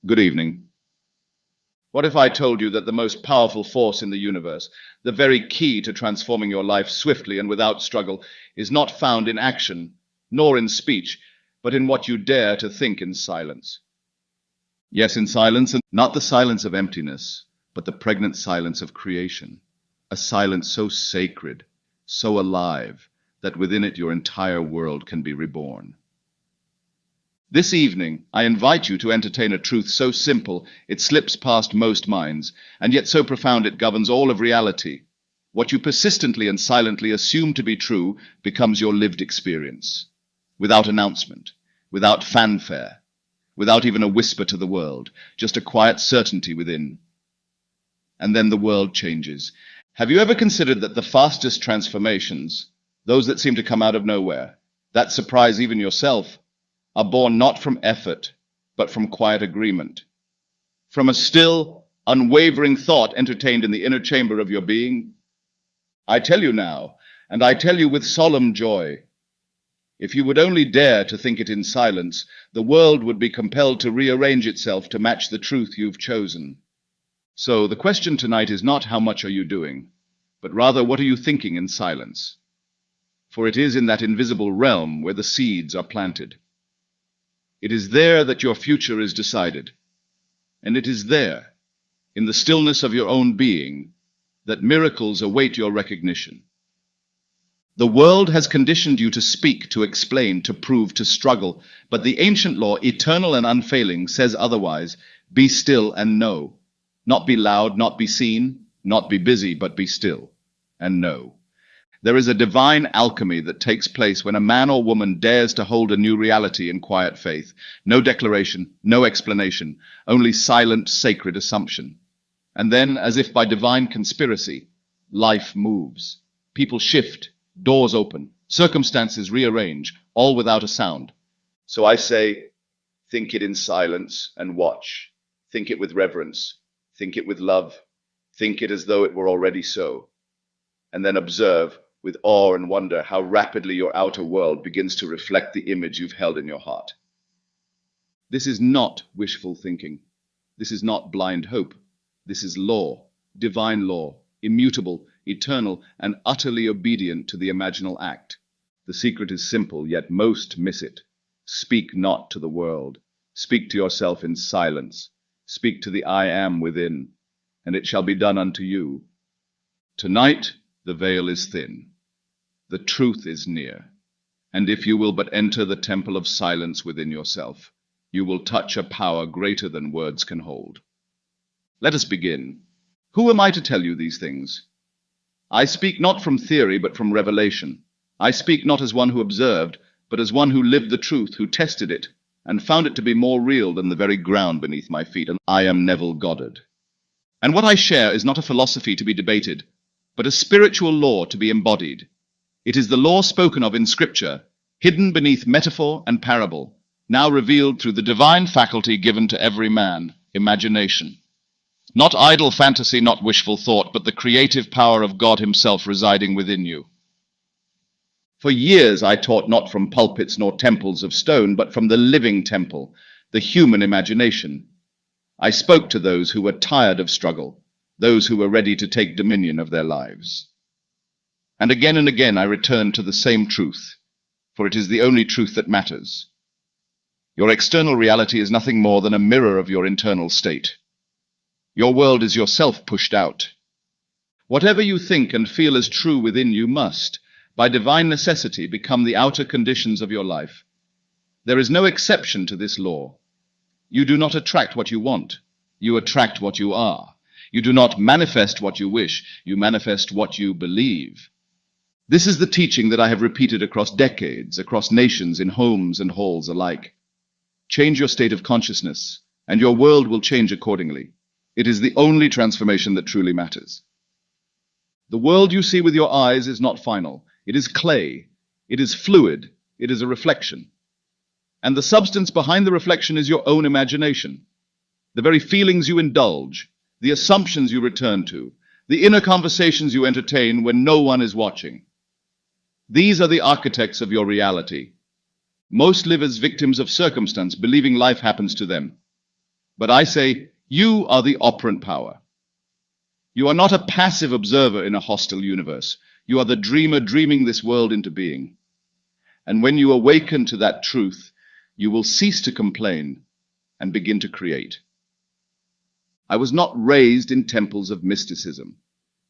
Good evening. What if I told you that the most powerful force in the universe, the very key to transforming your life swiftly and without struggle, is not found in action, nor in speech, but in what you dare to think in silence? Yes, in silence, and not the silence of emptiness, but the pregnant silence of creation. A silence so sacred, so alive, that within it your entire world can be reborn. This evening, I invite you to entertain a truth so simple it slips past most minds, and yet so profound it governs all of reality. What you persistently and silently assume to be true becomes your lived experience. Without announcement, without fanfare, without even a whisper to the world, just a quiet certainty within. And then the world changes. Have you ever considered that the fastest transformations, those that seem to come out of nowhere, that surprise even yourself, are born not from effort, but from quiet agreement, from a still, unwavering thought entertained in the inner chamber of your being? I tell you now, and I tell you with solemn joy, if you would only dare to think it in silence, the world would be compelled to rearrange itself to match the truth you've chosen. So the question tonight is not how much are you doing, but rather what are you thinking in silence? For it is in that invisible realm where the seeds are planted. It is there that your future is decided, and it is there, in the stillness of your own being, that miracles await your recognition. The world has conditioned you to speak, to explain, to prove, to struggle, but the ancient law, eternal and unfailing, says otherwise. Be still and know. Not be loud, not be seen, not be busy, but be still and know. There is a divine alchemy that takes place when a man or woman dares to hold a new reality in quiet faith. No declaration, no explanation, only silent, sacred assumption. And then, as if by divine conspiracy, life moves. People shift, doors open, circumstances rearrange, all without a sound. So I say, think it in silence and watch. Think it with reverence. Think it with love. Think it as though it were already so. And then observe, with awe and wonder, how rapidly your outer world begins to reflect the image you've held in your heart. This is not wishful thinking. This is not blind hope. This is law, divine law, immutable, eternal, and utterly obedient to the imaginal act. The secret is simple, yet most miss it. Speak not to the world. Speak to yourself in silence. Speak to the I am within, and it shall be done unto you. Tonight, the veil is thin. The truth is near, and if you will but enter the temple of silence within yourself, you will touch a power greater than words can hold. Let us begin. Who am I to tell you these things? I speak not from theory, but from revelation. I speak not as one who observed, but as one who lived the truth, who tested it, and found it to be more real than the very ground beneath my feet. And I am Neville Goddard. And what I share is not a philosophy to be debated, but a spiritual law to be embodied. It is the law spoken of in Scripture, hidden beneath metaphor and parable, now revealed through the divine faculty given to every man, imagination. Not idle fantasy, not wishful thought, but the creative power of God Himself residing within you. For years I taught not from pulpits nor temples of stone, but from the living temple, the human imagination. I spoke to those who were tired of struggle, those who were ready to take dominion of their lives. And again I return to the same truth, for it is the only truth that matters. Your external reality is nothing more than a mirror of your internal state. Your world is yourself pushed out. Whatever you think and feel is true within you must, by divine necessity, become the outer conditions of your life. There is no exception to this law. You do not attract what you want. You attract what you are. You do not manifest what you wish. You manifest what you believe. This is the teaching that I have repeated across decades, across nations, in homes and halls alike. Change your state of consciousness, and your world will change accordingly. It is the only transformation that truly matters. The world you see with your eyes is not final. It is clay. It is fluid. It is a reflection. And the substance behind the reflection is your own imagination. The very feelings you indulge, the assumptions you return to, the inner conversations you entertain when no one is watching. These are the architects of your reality. Most live as victims of circumstance, believing life happens to them. But I say, you are the operant power. You are not a passive observer in a hostile universe. You are the dreamer dreaming this world into being. And when you awaken to that truth, you will cease to complain and begin to create. I was not raised in temples of mysticism.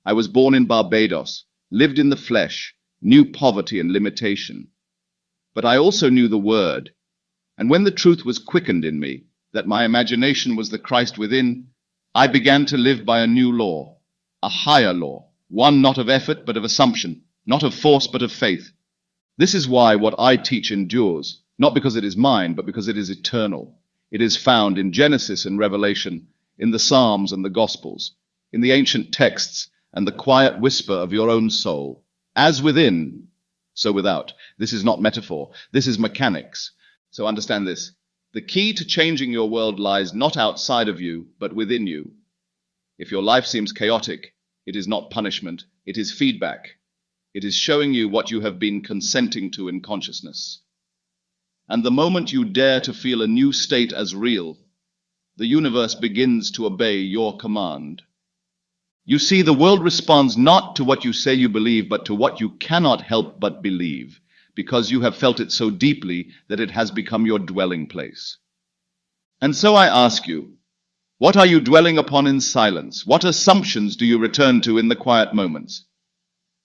I was born in Barbados, lived in the flesh, knew poverty and limitation. But I also knew the word, and when the truth was quickened in me, that my imagination was the Christ within, I began to live by a new law, a higher law, one not of effort but of assumption, not of force but of faith. This is why what I teach endures, not because it is mine, but because it is eternal. It is found in Genesis and Revelation, in the Psalms and the Gospels, in the ancient texts and the quiet whisper of your own soul. As within, so without. This is not metaphor. This is mechanics. So understand this. The key to changing your world lies not outside of you, but within you. If your life seems chaotic, it is not punishment. It is feedback. It is showing you what you have been consenting to in consciousness. And the moment you dare to feel a new state as real, the universe begins to obey your command. You see, the world responds not to what you say you believe, but to what you cannot help but believe, because you have felt it so deeply that it has become your dwelling place. And so I ask you, what are you dwelling upon in silence? What assumptions do you return to in the quiet moments?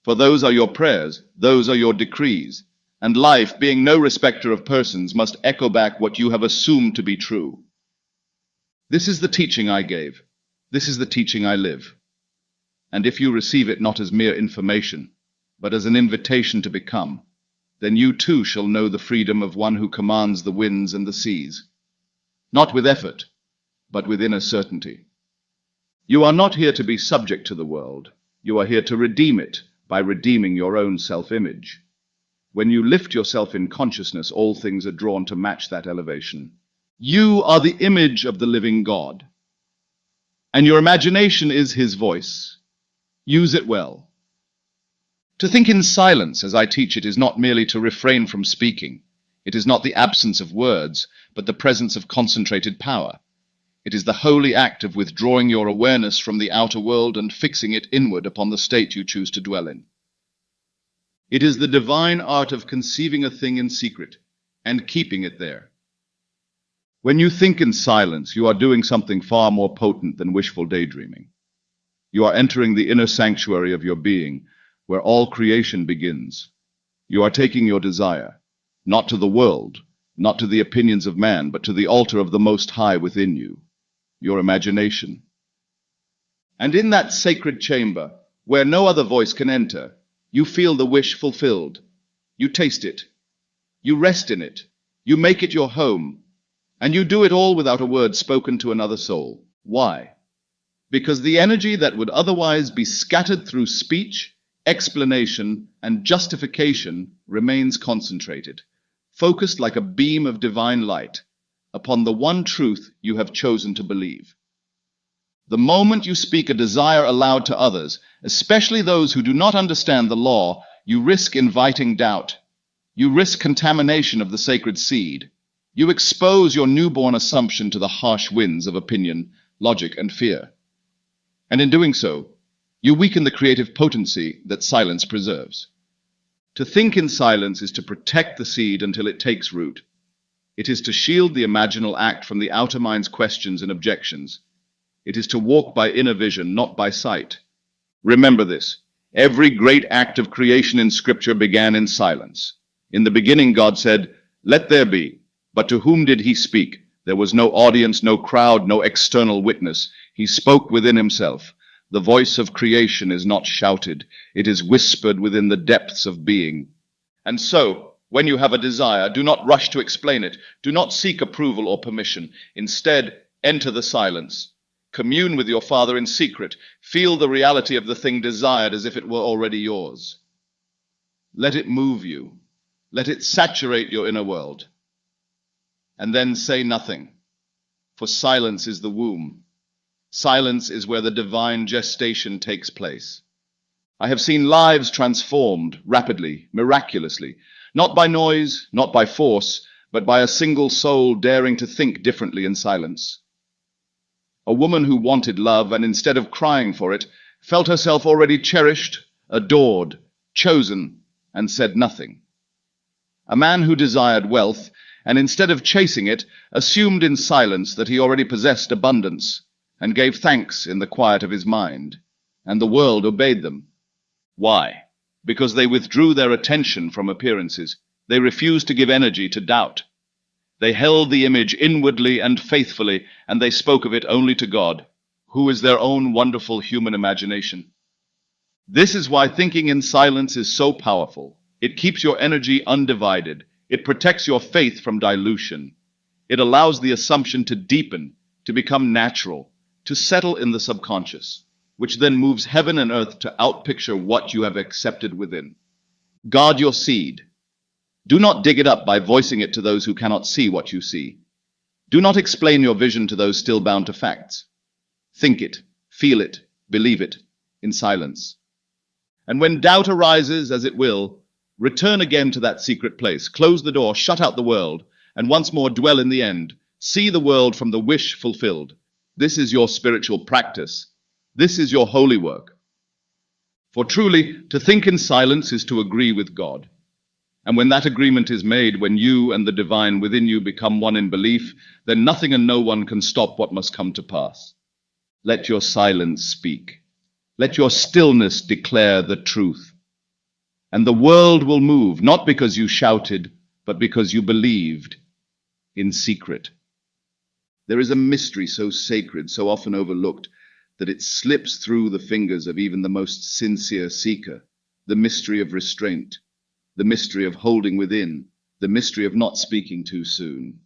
For those are your prayers, those are your decrees, and life, being no respecter of persons, must echo back what you have assumed to be true. This is the teaching I gave. This is the teaching I live. And if you receive it not as mere information, but as an invitation to become, then you too shall know the freedom of one who commands the winds and the seas, not with effort, but with inner certainty. You are not here to be subject to the world. You are here to redeem it by redeeming your own self-image. When you lift yourself in consciousness, all things are drawn to match that elevation. You are the image of the living God, and your imagination is His voice. Use it well. To think in silence, as I teach it, is not merely to refrain from speaking. It is not the absence of words, but the presence of concentrated power. It is the holy act of withdrawing your awareness from the outer world and fixing it inward upon the state you choose to dwell in. It is the divine art of conceiving a thing in secret and keeping it there. When you think in silence, you are doing something far more potent than wishful daydreaming. You are entering the inner sanctuary of your being, where all creation begins. You are taking your desire, not to the world, not to the opinions of man, but to the altar of the Most High within you, your imagination. And in that sacred chamber, where no other voice can enter, you feel the wish fulfilled. You taste it. You rest in it. You make it your home. And you do it all without a word spoken to another soul. Why? Because the energy that would otherwise be scattered through speech, explanation, and justification remains concentrated, focused like a beam of divine light upon the one truth you have chosen to believe. The moment you speak a desire aloud to others, especially those who do not understand the law, you risk inviting doubt. You risk contamination of the sacred seed. You expose your newborn assumption to the harsh winds of opinion, logic, and fear. And in doing so, you weaken the creative potency that silence preserves. To think in silence is to protect the seed until it takes root. It is to shield the imaginal act from the outer mind's questions and objections. It is to walk by inner vision, not by sight. Remember this. Every great act of creation in Scripture began in silence. In the beginning, God said, "Let there be." But to whom did He speak? There was no audience, no crowd, no external witness. He spoke within Himself. The voice of creation is not shouted. It is whispered within the depths of being. And so, when you have a desire, do not rush to explain it. Do not seek approval or permission. Instead, enter the silence. Commune with your Father in secret. Feel the reality of the thing desired as if it were already yours. Let it move you. Let it saturate your inner world. And then say nothing, for silence is the womb. Silence is where the divine gestation takes place. I have seen lives transformed rapidly, miraculously, not by noise, not by force, but by a single soul daring to think differently in silence. A woman who wanted love and instead of crying for it, felt herself already cherished, adored, chosen, and said nothing. A man who desired wealth and instead of chasing it, assumed in silence that he already possessed abundance and gave thanks in the quiet of his mind, and the world obeyed them. Why? Because they withdrew their attention from appearances. They refused to give energy to doubt. They held the image inwardly and faithfully, and they spoke of it only to God, who is their own wonderful human imagination. This is why thinking in silence is so powerful. It keeps your energy undivided. It protects your faith from dilution. It allows the assumption to deepen, to become natural, to settle in the subconscious, which then moves heaven and earth to outpicture what you have accepted within. Guard your seed. Do not dig it up by voicing it to those who cannot see what you see. Do not explain your vision to those still bound to facts. Think it, feel it, believe it, in silence. And when doubt arises, as it will, return again to that secret place, close the door, shut out the world, and once more dwell in the end. See the world from the wish fulfilled. This is your spiritual practice. This is your holy work. For truly, to think in silence is to agree with God. And when that agreement is made, when you and the divine within you become one in belief, then nothing and no one can stop what must come to pass. Let your silence speak. Let your stillness declare the truth. And the world will move, not because you shouted, but because you believed in secret. There is a mystery so sacred, so often overlooked, that it slips through the fingers of even the most sincere seeker. The mystery of restraint, the mystery of holding within, the mystery of not speaking too soon.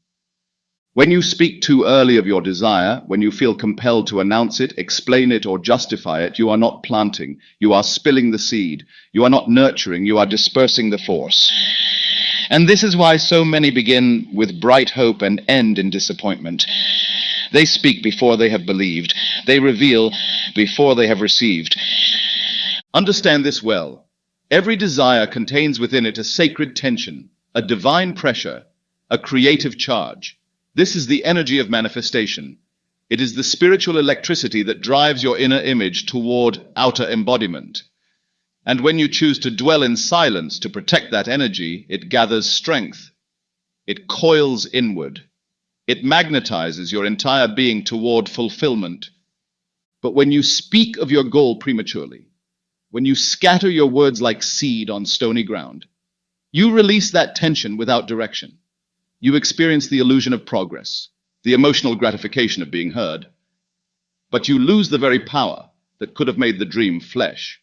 When you speak too early of your desire, when you feel compelled to announce it, explain it, or justify it, you are not planting, you are spilling the seed. You are not nurturing, you are dispersing the force. And this is why so many begin with bright hope and end in disappointment. They speak before they have believed. They reveal before they have received. Understand this well. Every desire contains within it a sacred tension, a divine pressure, a creative charge. This is the energy of manifestation. It is the spiritual electricity that drives your inner image toward outer embodiment. And when you choose to dwell in silence to protect that energy, it gathers strength. It coils inward. It magnetizes your entire being toward fulfillment. But when you speak of your goal prematurely, when you scatter your words like seed on stony ground, you release that tension without direction. You experience the illusion of progress, the emotional gratification of being heard, but you lose the very power that could have made the dream flesh.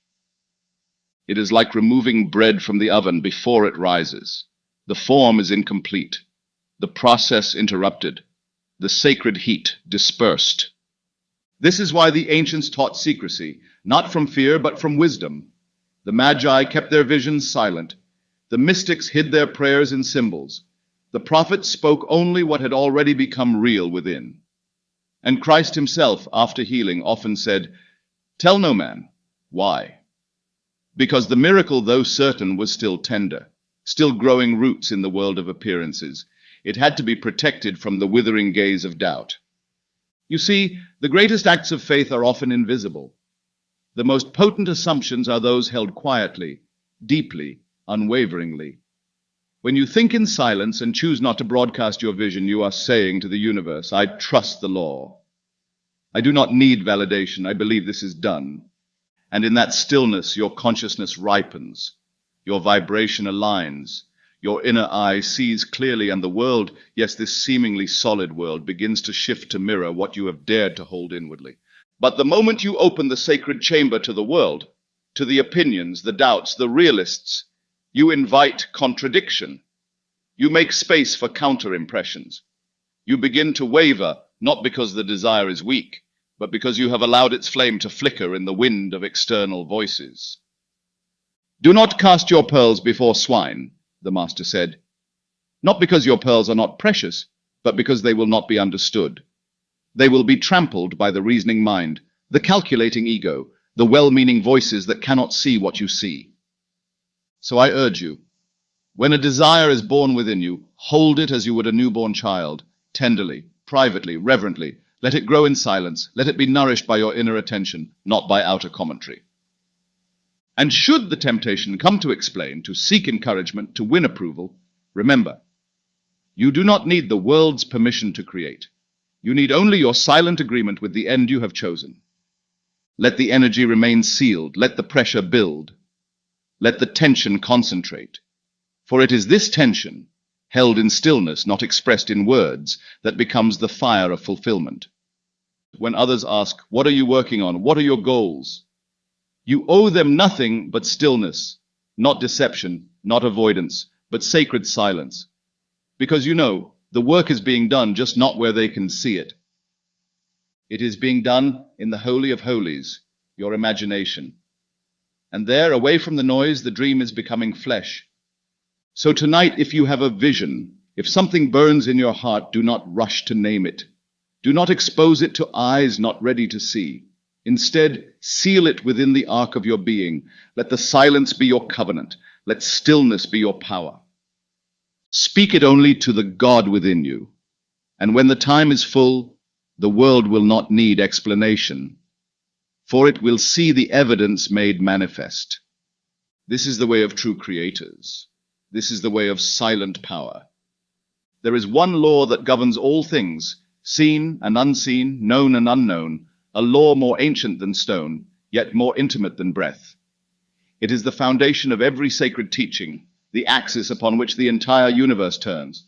It is like removing bread from the oven before it rises. The form is incomplete, the process interrupted, the sacred heat dispersed. This is why the ancients taught secrecy, not from fear but from wisdom. The Magi kept their visions silent. The mystics hid their prayers in symbols. The prophets spoke only what had already become real within. And Christ himself, after healing, often said, "Tell no man." Why? Because the miracle, though certain, was still tender, still growing roots in the world of appearances. It had to be protected from the withering gaze of doubt. You see, the greatest acts of faith are often invisible. The most potent assumptions are those held quietly, deeply, unwaveringly. When you think in silence and choose not to broadcast your vision, you are saying to the universe, "I trust the law. I do not need validation. I believe this is done." And in that stillness, your consciousness ripens. Your vibration aligns. Your inner eye sees clearly, and the world, yes, this seemingly solid world, begins to shift to mirror what you have dared to hold inwardly. But the moment you open the sacred chamber to the world, to the opinions, the doubts, the realists, you invite contradiction. You make space for counter-impressions. You begin to waver, not because the desire is weak, but because you have allowed its flame to flicker in the wind of external voices. "Do not cast your pearls before swine," the Master said. "Not because your pearls are not precious, but because they will not be understood. They will be trampled by the reasoning mind, the calculating ego, the well-meaning voices that cannot see what you see." So I urge you, when a desire is born within you, hold it as you would a newborn child, tenderly, privately, reverently. Let it grow in silence. Let it be nourished by your inner attention, not by outer commentary. And should the temptation come to explain, to seek encouragement, to win approval, remember, you do not need the world's permission to create. You need only your silent agreement with the end you have chosen. Let the energy remain sealed. Let the pressure build. Let the tension concentrate. For it is this tension, held in stillness, not expressed in words, that becomes the fire of fulfillment. When others ask, "What are you working on? What are your goals?" you owe them nothing but stillness, not deception, not avoidance, but sacred silence. Because you know, the work is being done just not where they can see it. It is being done in the Holy of Holies, your imagination. And there, away from the noise, the dream is becoming flesh. So tonight, if you have a vision, if something burns in your heart, do not rush to name it. Do not expose it to eyes not ready to see. Instead, seal it within the ark of your being. Let the silence be your covenant. Let stillness be your power. Speak it only to the God within you. And when the time is full, the world will not need explanation, for it will see the evidence made manifest. This is the way of true creators. This is the way of silent power. There is one law that governs all things, seen and unseen, known and unknown, a law more ancient than stone, yet more intimate than breath. It is the foundation of every sacred teaching, the axis upon which the entire universe turns.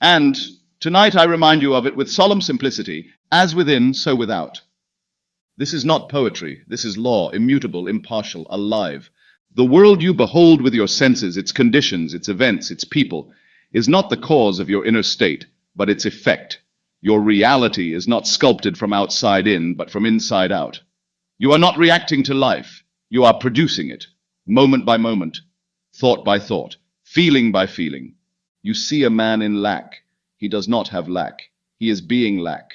And tonight I remind you of it with solemn simplicity, as within, so without. This is not poetry, this is law, immutable, impartial, alive. The world you behold with your senses, its conditions, its events, its people, is not the cause of your inner state, but its effect. Your reality is not sculpted from outside in, but from inside out. You are not reacting to life, you are producing it, moment by moment, thought by thought, feeling by feeling. You see a man in lack. He does not have lack. He is being lack.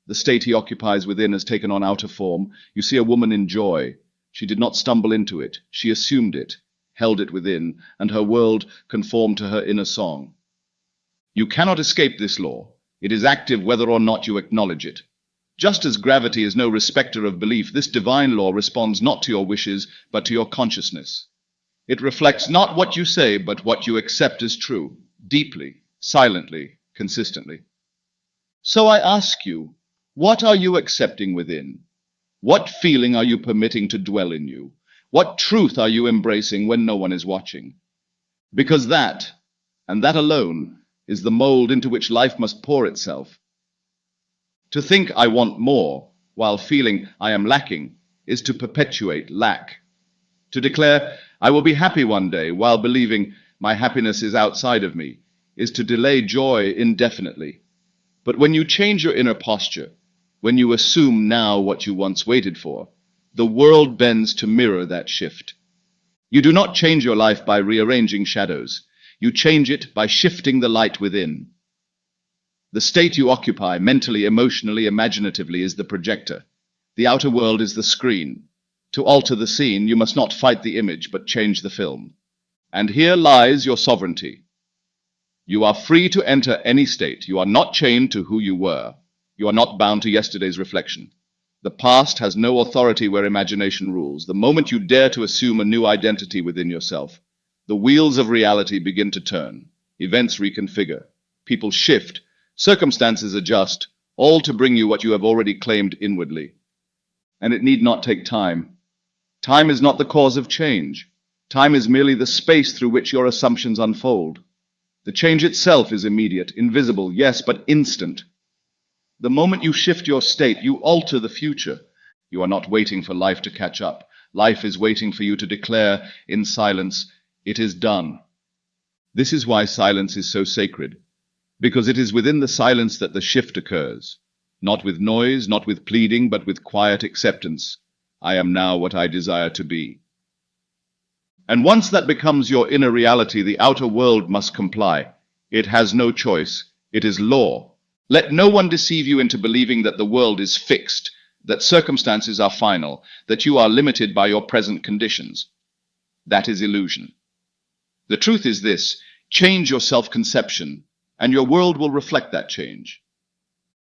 The state he occupies within has taken on outer form. You see a woman in joy. She did not stumble into it. She assumed it, held it within, and her world conformed to her inner song. You cannot escape this law. It is active whether or not you acknowledge it. Just as gravity is no respecter of belief, this divine law responds not to your wishes, but to your consciousness. It reflects not what you say, but what you accept as true, deeply, silently, consistently. So I ask you, what are you accepting within? What feeling are you permitting to dwell in you? What truth are you embracing when no one is watching? Because that, and that alone, is the mold into which life must pour itself. To think I want more, while feeling I am lacking, is to perpetuate lack. To declare I will be happy one day, while believing my happiness is outside of me, is to delay joy indefinitely. But when you change your inner posture, when you assume now what you once waited for, the world bends to mirror that shift. You do not change your life by rearranging shadows. You change it by shifting the light within. The state you occupy, mentally, emotionally, imaginatively, is the projector. The outer world is the screen. To alter the scene, you must not fight the image, but change the film. And here lies your sovereignty. You are free to enter any state. You are not chained to who you were. You are not bound to yesterday's reflection. The past has no authority where imagination rules. The moment you dare to assume a new identity within yourself, the wheels of reality begin to turn. Events reconfigure. People shift. Circumstances adjust, all to bring you what you have already claimed inwardly. And it need not take time. Time is not the cause of change. Time is merely the space through which your assumptions unfold. The change itself is immediate, invisible, yes, but instant. The moment you shift your state, you alter the future. You are not waiting for life to catch up. Life is waiting for you to declare in silence, "It is done." This is why silence is so sacred, because it is within the silence that the shift occurs, not with noise, not with pleading, but with quiet acceptance. I am now what I desire to be. And once that becomes your inner reality, the outer world must comply. It has no choice. It is law. Let no one deceive you into believing that the world is fixed, that circumstances are final, that you are limited by your present conditions. That is illusion. The truth is this: change your self-conception, and your world will reflect that change.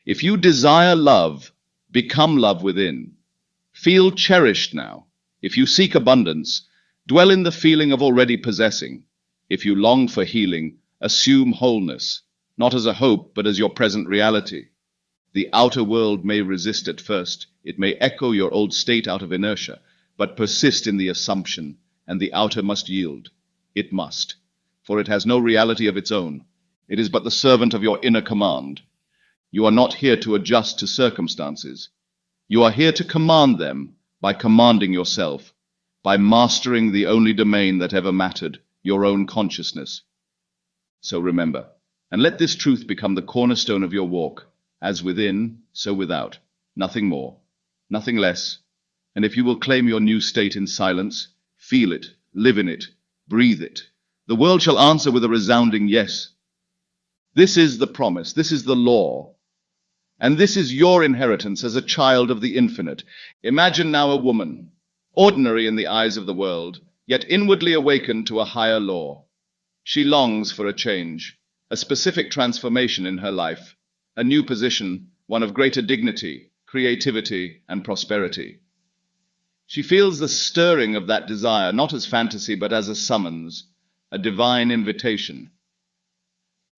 If you desire love, become love within. Feel cherished now. If you seek abundance, dwell in the feeling of already possessing. If you long for healing, assume wholeness, not as a hope, but as your present reality. The outer world may resist at first. It may echo your old state out of inertia, but persist in the assumption, and the outer must yield. It must, for it has no reality of its own. It is but the servant of your inner command. You are not here to adjust to circumstances. You are here to command them by commanding yourself, by mastering the only domain that ever mattered, your own consciousness. So remember, and let this truth become the cornerstone of your walk, as within, so without, nothing more, nothing less. And if you will claim your new state in silence, feel it, live in it, breathe it, the world shall answer with a resounding yes. This is the promise, this is the law, and this is your inheritance as a child of the infinite. Imagine now a woman, ordinary in the eyes of the world, yet inwardly awakened to a higher law. She longs for a change, a specific transformation in her life, a new position, one of greater dignity, creativity, and prosperity. She feels the stirring of that desire, not as fantasy, but as a summons, a divine invitation.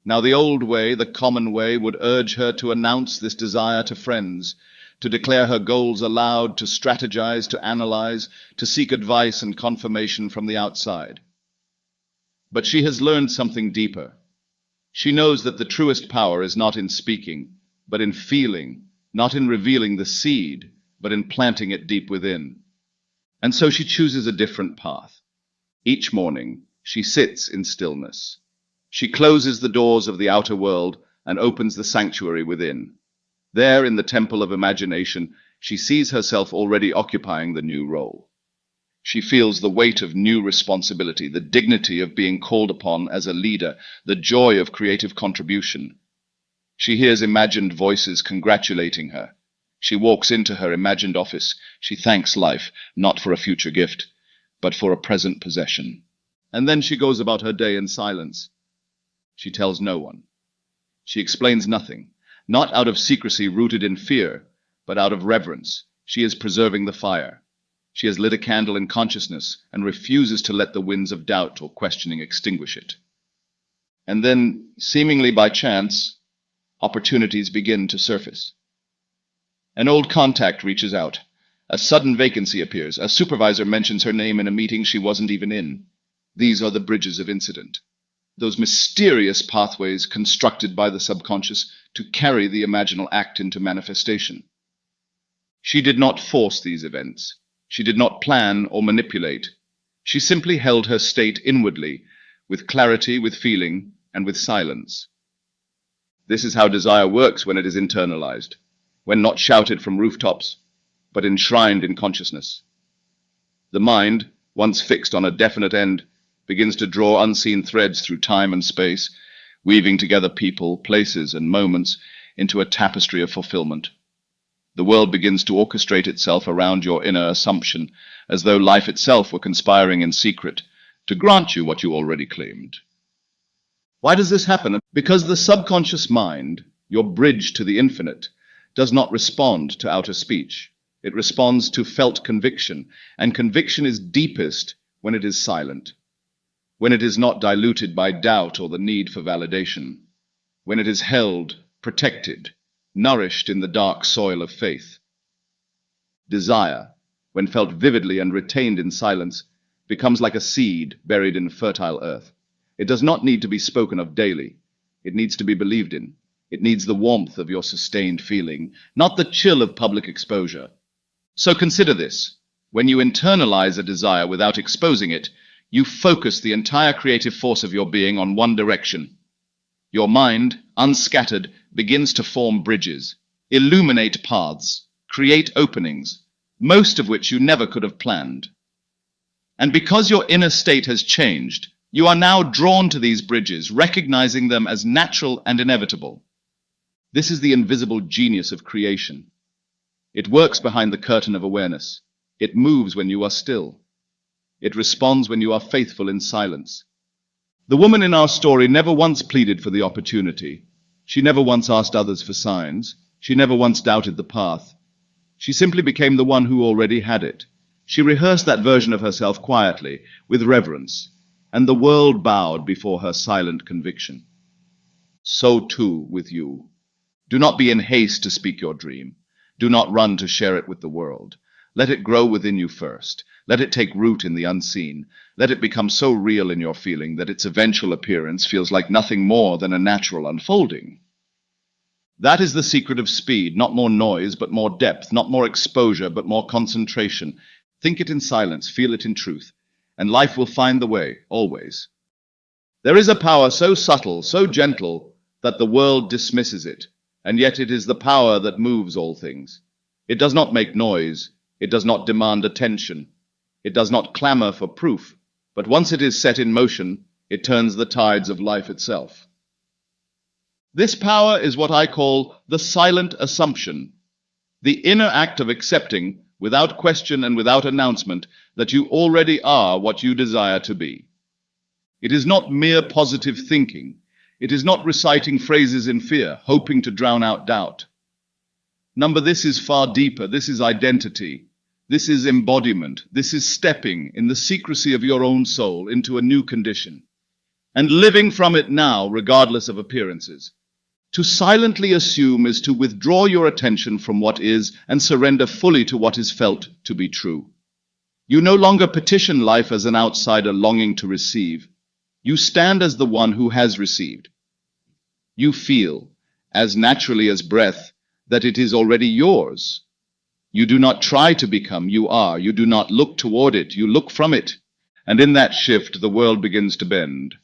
Now the old way, the common way, would urge her to announce this desire to friends, to declare her goals aloud, to strategize, to analyze, to seek advice and confirmation from the outside. But she has learned something deeper. She knows that the truest power is not in speaking, but in feeling, not in revealing the seed, but in planting it deep within. And so she chooses a different path. Each morning, she sits in stillness. She closes the doors of the outer world and opens the sanctuary within. There, in the temple of imagination, she sees herself already occupying the new role. She feels the weight of new responsibility, the dignity of being called upon as a leader, the joy of creative contribution. She hears imagined voices congratulating her. She walks into her imagined office. She thanks life, not for a future gift, but for a present possession. And then she goes about her day in silence. She tells no one. She explains nothing, not out of secrecy rooted in fear, but out of reverence. She is preserving the fire. She has lit a candle in consciousness and refuses to let the winds of doubt or questioning extinguish it. And then, seemingly by chance, opportunities begin to surface. An old contact reaches out. A sudden vacancy appears. A supervisor mentions her name in a meeting she wasn't even in. These are the bridges of incident. Those mysterious pathways constructed by the subconscious to carry the imaginal act into manifestation. She did not force these events. She did not plan or manipulate. She simply held her state inwardly, with clarity, with feeling, and with silence. This is how desire works when it is internalized, when not shouted from rooftops, but enshrined in consciousness. The mind, once fixed on a definite end, begins to draw unseen threads through time and space, weaving together people, places, and moments into a tapestry of fulfillment. The world begins to orchestrate itself around your inner assumption, as though life itself were conspiring in secret to grant you what you already claimed. Why does this happen? Because the subconscious mind, your bridge to the infinite, does not respond to outer speech. It responds to felt conviction, and conviction is deepest when it is silent, when it is not diluted by doubt or the need for validation, when it is held, protected, nourished in the dark soil of faith. Desire, when felt vividly and retained in silence, becomes like a seed buried in fertile earth. It does not need to be spoken of daily. It needs to be believed in. It needs the warmth of your sustained feeling, not the chill of public exposure. So consider this. When you internalize a desire without exposing it, you focus the entire creative force of your being on one direction. Your mind, unscattered, begins to form bridges, illuminate paths, create openings, most of which you never could have planned. And because your inner state has changed, you are now drawn to these bridges, recognizing them as natural and inevitable. This is the invisible genius of creation. It works behind the curtain of awareness. It moves when you are still. It responds when you are faithful in silence. The woman in our story never once pleaded for the opportunity. She never once asked others for signs. She never once doubted the path. She simply became the one who already had it. She rehearsed that version of herself quietly, with reverence, and the world bowed before her silent conviction. So too with you. Do not be in haste to speak your dream. Do not run to share it with the world. Let it grow within you first. Let it take root in the unseen. Let it become so real in your feeling that its eventual appearance feels like nothing more than a natural unfolding. That is the secret of speed, not more noise, but more depth, not more exposure, but more concentration. Think it in silence, feel it in truth, and life will find the way, always. There is a power so subtle, so gentle, that the world dismisses it, and yet it is the power that moves all things. It does not make noise, it does not demand attention, it does not clamor for proof, but once it is set in motion, it turns the tides of life itself. This power is what I call the silent assumption, the inner act of accepting, without question and without announcement, that you already are what you desire to be. It is not mere positive thinking. It is not reciting phrases in fear, hoping to drown out doubt. This is far deeper. This is identity. This is embodiment. This is stepping in the secrecy of your own soul into a new condition, and living from it now, regardless of appearances. To silently assume is to withdraw your attention from what is and surrender fully to what is felt to be true. You no longer petition life as an outsider longing to receive. You stand as the one who has received. You feel, as naturally as breath, that it is already yours. You do not try to become, you are. You do not look toward it, you look from it. And in that shift, the world begins to bend.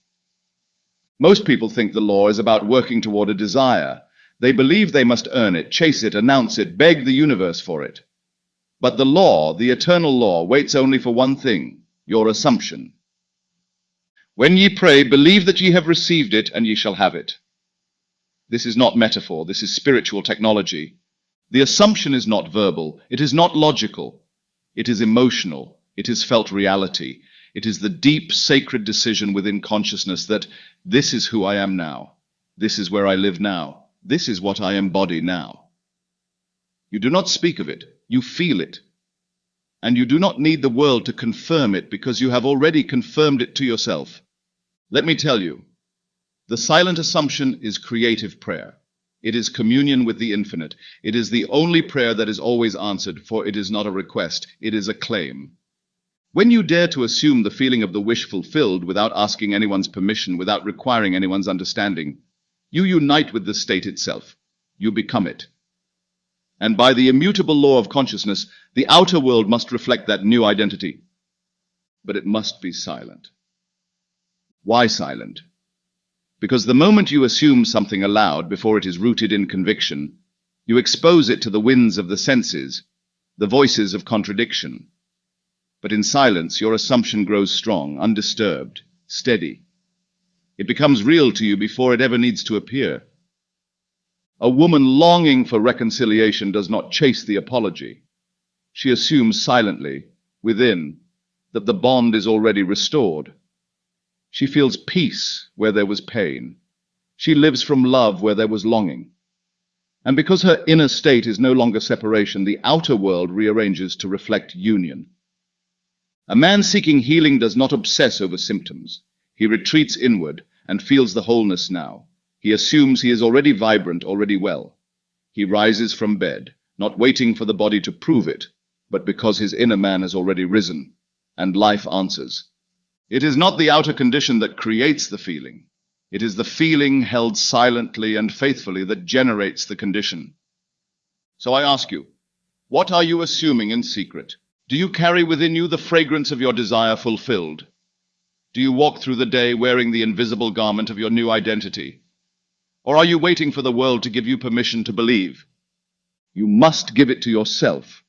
Most people think the law is about working toward a desire. They believe they must earn it, chase it, announce it, beg the universe for it. But the law, the eternal law, waits only for one thing, your assumption. When ye pray, believe that ye have received it, and ye shall have it. This is not metaphor, this is spiritual technology. The assumption is not verbal, it is not logical. It is emotional, it is felt reality. It is the deep, sacred decision within consciousness that this is who I am now. This is where I live now. This is what I embody now. You do not speak of it, you feel it. And you do not need the world to confirm it because you have already confirmed it to yourself. Let me tell you, the silent assumption is creative prayer. It is communion with the infinite. It is the only prayer that is always answered, for it is not a request, it is a claim. When you dare to assume the feeling of the wish fulfilled without asking anyone's permission, without requiring anyone's understanding, you unite with the state itself. You become it. And by the immutable law of consciousness, the outer world must reflect that new identity. But it must be silent. Why silent? Because the moment you assume something aloud before it is rooted in conviction, you expose it to the winds of the senses, the voices of contradiction. But in silence, your assumption grows strong, undisturbed, steady. It becomes real to you before it ever needs to appear. A woman longing for reconciliation does not chase the apology. She assumes silently, within, that the bond is already restored. She feels peace where there was pain. She lives from love where there was longing. And because her inner state is no longer separation, the outer world rearranges to reflect union. A man seeking healing does not obsess over symptoms. He retreats inward and feels the wholeness now. He assumes he is already vibrant, already well. He rises from bed, not waiting for the body to prove it, but because his inner man has already risen, and life answers. It is not the outer condition that creates the feeling. It is the feeling held silently and faithfully that generates the condition. So I ask you, what are you assuming in secret? Do you carry within you the fragrance of your desire fulfilled? Do you walk through the day wearing the invisible garment of your new identity? Or are you waiting for the world to give you permission to believe? You must give it to yourself.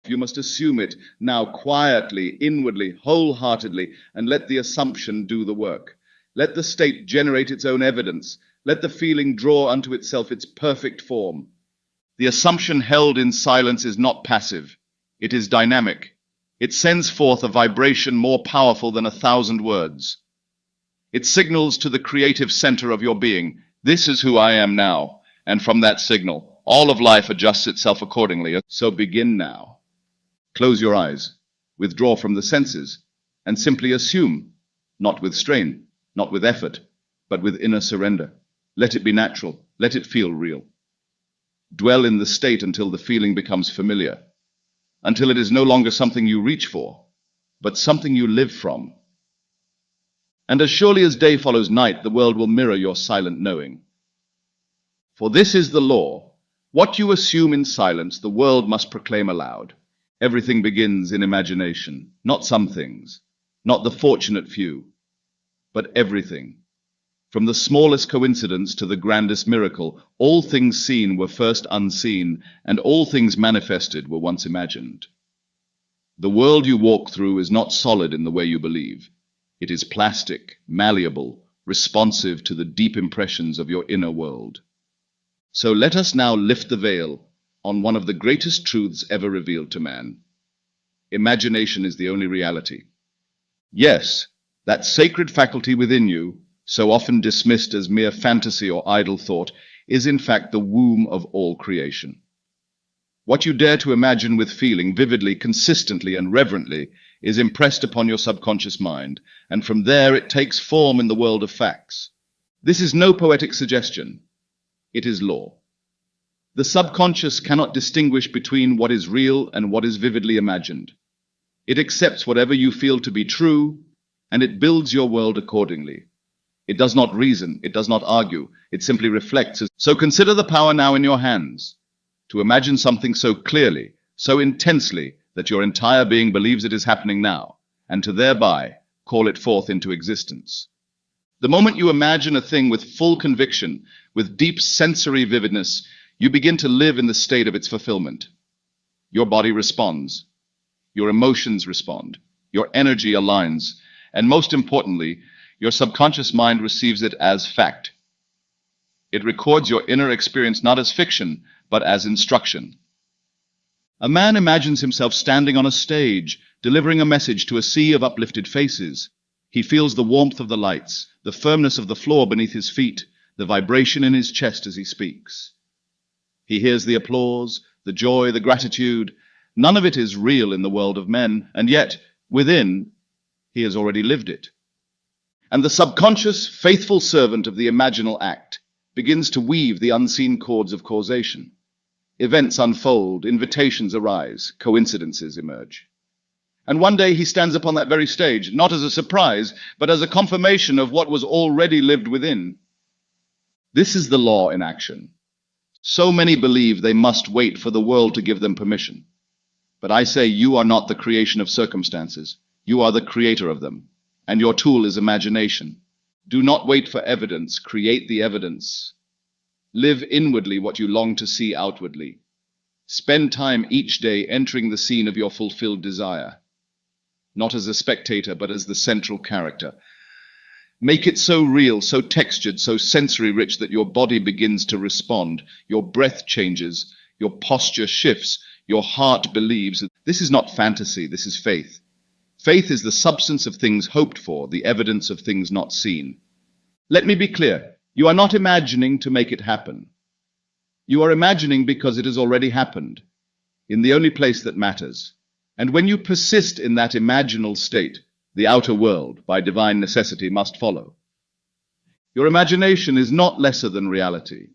You must assume it now quietly, inwardly, wholeheartedly, and let the assumption do the work. Let the state generate its own evidence. Let the feeling draw unto itself its perfect form. The assumption held in silence is not passive. It is dynamic. It sends forth a vibration more powerful than 1,000 words. It signals to the creative center of your being, this is who I am now, and from that signal, All of life adjusts itself accordingly, so begin now. Close your eyes, withdraw from the senses, and simply assume, not with strain, not with effort, but with inner surrender. Let it be natural, let it feel real. Dwell in the state until the feeling becomes familiar, until it is no longer something you reach for, but something you live from. And as surely as day follows night, the world will mirror your silent knowing. For this is the law. What you assume in silence, the world must proclaim aloud. Everything begins in imagination, not some things, not the fortunate few, but everything. From the smallest coincidence to the grandest miracle, all things seen were first unseen, and all things manifested were once imagined. The world you walk through is not solid in the way you believe. It is plastic, malleable, responsive to the deep impressions of your inner world. So let us now lift the veil on one of the greatest truths ever revealed to man. Imagination is the only reality. Yes, that sacred faculty within you, so often dismissed as mere fantasy or idle thought, is in fact the womb of all creation. What you dare to imagine with feeling, vividly, consistently, and reverently, is impressed upon your subconscious mind, and from there it takes form in the world of facts. This is no poetic suggestion. It is law. The subconscious cannot distinguish between what is real and what is vividly imagined. It accepts whatever you feel to be true, and it builds your world accordingly. It does not reason, it does not argue, it simply reflects. So consider the power now in your hands, to imagine something so clearly, so intensely, that your entire being believes it is happening now, and to thereby call it forth into existence. The moment you imagine a thing with full conviction, with deep sensory vividness, you begin to live in the state of its fulfillment. Your body responds, your emotions respond, your energy aligns, and most importantly, your subconscious mind receives it as fact. It records your inner experience not as fiction, but as instruction. A man imagines himself standing on a stage, delivering a message to a sea of uplifted faces. He feels the warmth of the lights, the firmness of the floor beneath his feet, the vibration in his chest as he speaks. He hears the applause, the joy, the gratitude. None of it is real in the world of men, and yet, within, he has already lived it. And the subconscious, faithful servant of the imaginal act begins to weave the unseen cords of causation. Events unfold, invitations arise, coincidences emerge. And one day he stands upon that very stage, not as a surprise, but as a confirmation of what was already lived within. This is the law in action. So many believe they must wait for the world to give them permission. But I say you are not the creation of circumstances. You are the creator of them, and your tool is imagination. Do not wait for evidence, create the evidence. Live inwardly what you long to see outwardly. Spend time each day entering the scene of your fulfilled desire, not as a spectator, but as the central character. Make it so real, so textured, so sensory-rich that your body begins to respond, your breath changes, your posture shifts, your heart believes. This is not fantasy, this is faith. Faith is the substance of things hoped for, the evidence of things not seen. Let me be clear, you are not imagining to make it happen. You are imagining because it has already happened, in the only place that matters. And when you persist in that imaginal state, the outer world, by divine necessity, must follow. Your imagination is not lesser than reality.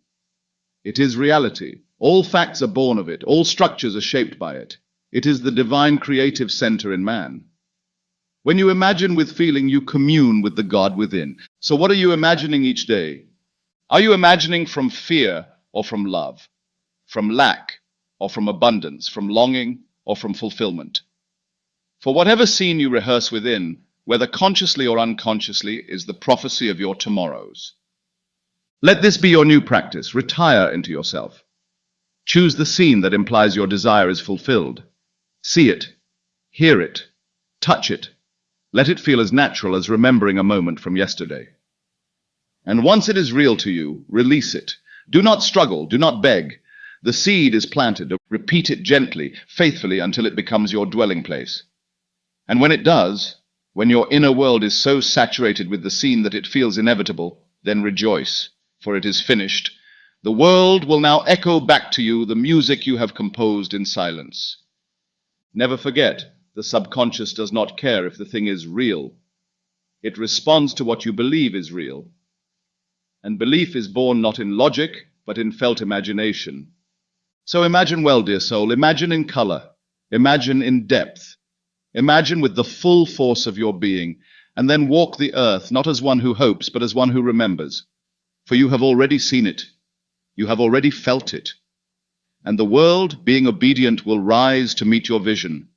It is reality. All facts are born of it. All structures are shaped by it. It is the divine creative center in man. When you imagine with feeling, you commune with the God within. So what are you imagining each day? Are you imagining from fear or from love? From lack or from abundance? From longing or from fulfillment? For whatever scene you rehearse within, whether consciously or unconsciously, is the prophecy of your tomorrows. Let this be your new practice. Retire into yourself. Choose the scene that implies your desire is fulfilled. See it, hear it, touch it. Let it feel as natural as remembering a moment from yesterday. And once it is real to you, release it. Do not struggle, do not beg. The seed is planted. Repeat it gently, faithfully, until it becomes your dwelling place. And when it does, when your inner world is so saturated with the scene that it feels inevitable, then rejoice, for it is finished. The world will now echo back to you the music you have composed in silence. Never forget, the subconscious does not care if the thing is real. It responds to what you believe is real. And belief is born not in logic, but in felt imagination. So imagine well, dear soul, imagine in color, imagine in depth, imagine with the full force of your being, and then walk the earth not as one who hopes, but as one who remembers. For you have already seen it, you have already felt it, and the world, being obedient, will rise to meet your vision.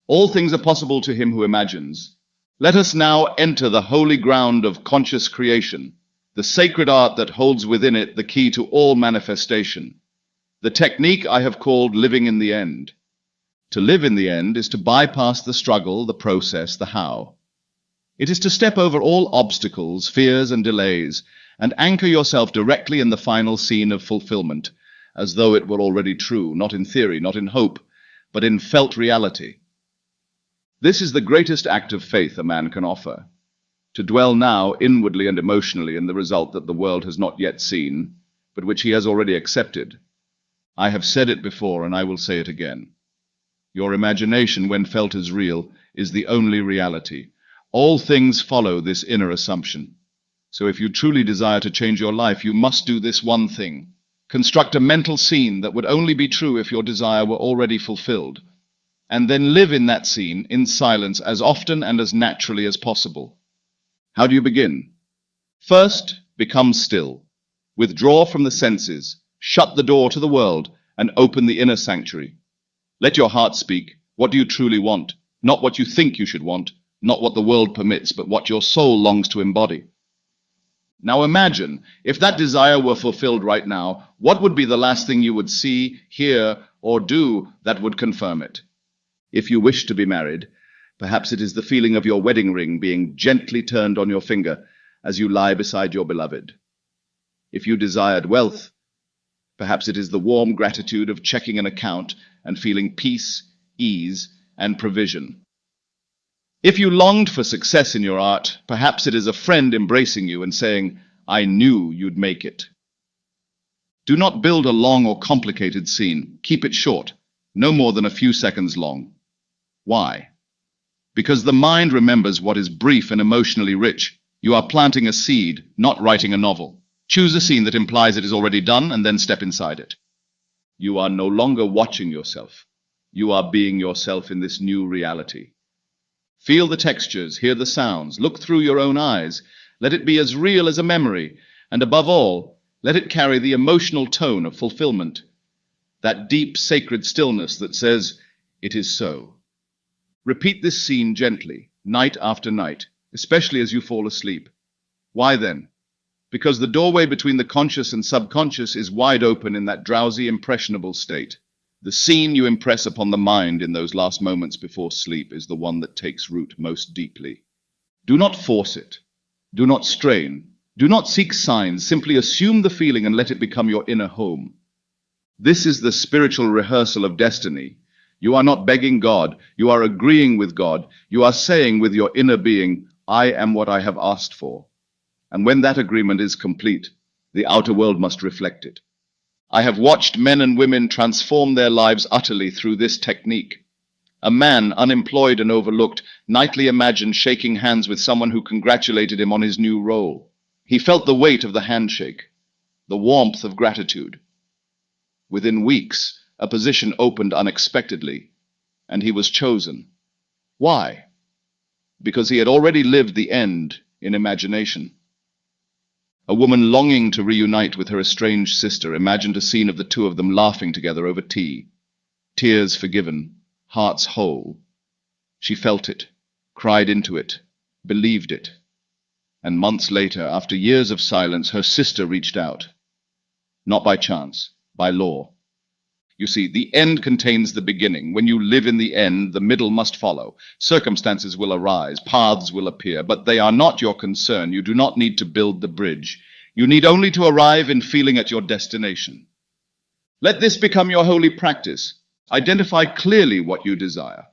All things are possible to him who imagines. Let us now enter the holy ground of conscious creation, the sacred art that holds within it the key to all manifestation. The technique I have called living in the end. To live in the end is to bypass the struggle, the process, the how. It is to step over all obstacles, fears, and delays, and anchor yourself directly in the final scene of fulfillment, as though it were already true, not in theory, not in hope, but in felt reality. This is the greatest act of faith a man can offer, to dwell now inwardly and emotionally in the result that the world has not yet seen, but which he has already accepted. I have said it before, and I will say it again. Your imagination, when felt as real, is the only reality. All things follow this inner assumption. So if you truly desire to change your life, you must do this one thing. Construct a mental scene that would only be true if your desire were already fulfilled, and then live in that scene in silence as often and as naturally as possible. How do you begin? First, become still. Withdraw from the senses, shut the door to the world, and open the inner sanctuary. Let your heart speak. What do you truly want? Not what you think you should want, not what the world permits, but what your soul longs to embody. Now imagine, if that desire were fulfilled right now, what would be the last thing you would see, hear, or do that would confirm it? If you wish to be married, perhaps it is the feeling of your wedding ring being gently turned on your finger as you lie beside your beloved. If you desired wealth, perhaps it is the warm gratitude of checking an account and feeling peace, ease, and provision. If you longed for success in your art, perhaps it is a friend embracing you and saying, "I knew you'd make it." Do not build a long or complicated scene. Keep it short, no more than a few seconds long. Why? Because the mind remembers what is brief and emotionally rich. You are planting a seed, not writing a novel. Choose a scene that implies it is already done and then step inside it. You are no longer watching yourself. You are being yourself in this new reality. Feel the textures, hear the sounds, look through your own eyes. Let it be as real as a memory, and above all, let it carry the emotional tone of fulfillment. That deep, sacred stillness that says, "It is so." Repeat this scene gently, night after night, especially as you fall asleep. Why then? Because the doorway between the conscious and subconscious is wide open in that drowsy, impressionable state. The scene you impress upon the mind in those last moments before sleep is the one that takes root most deeply. Do not force it. Do not strain. Do not seek signs. Simply assume the feeling and let it become your inner home. This is the spiritual rehearsal of destiny. You are not begging God. You are agreeing with God. You are saying with your inner being, "I am what I have asked for." And when that agreement is complete, the outer world must reflect it. I have watched men and women transform their lives utterly through this technique. A man, unemployed and overlooked, nightly imagined shaking hands with someone who congratulated him on his new role. He felt the weight of the handshake, the warmth of gratitude. Within weeks, a position opened unexpectedly, and he was chosen. Why? Because he had already lived the end in imagination. A woman longing to reunite with her estranged sister imagined a scene of the two of them laughing together over tea. Tears forgiven, hearts whole. She felt it, cried into it, believed it. And months later, after years of silence, her sister reached out. Not by chance, by law. You see, the end contains the beginning. When you live in the end, the middle must follow. Circumstances will arise, paths will appear, but they are not your concern. You do not need to build the bridge. You need only to arrive in feeling at your destination. Let this become your holy practice. Identify clearly what you desire.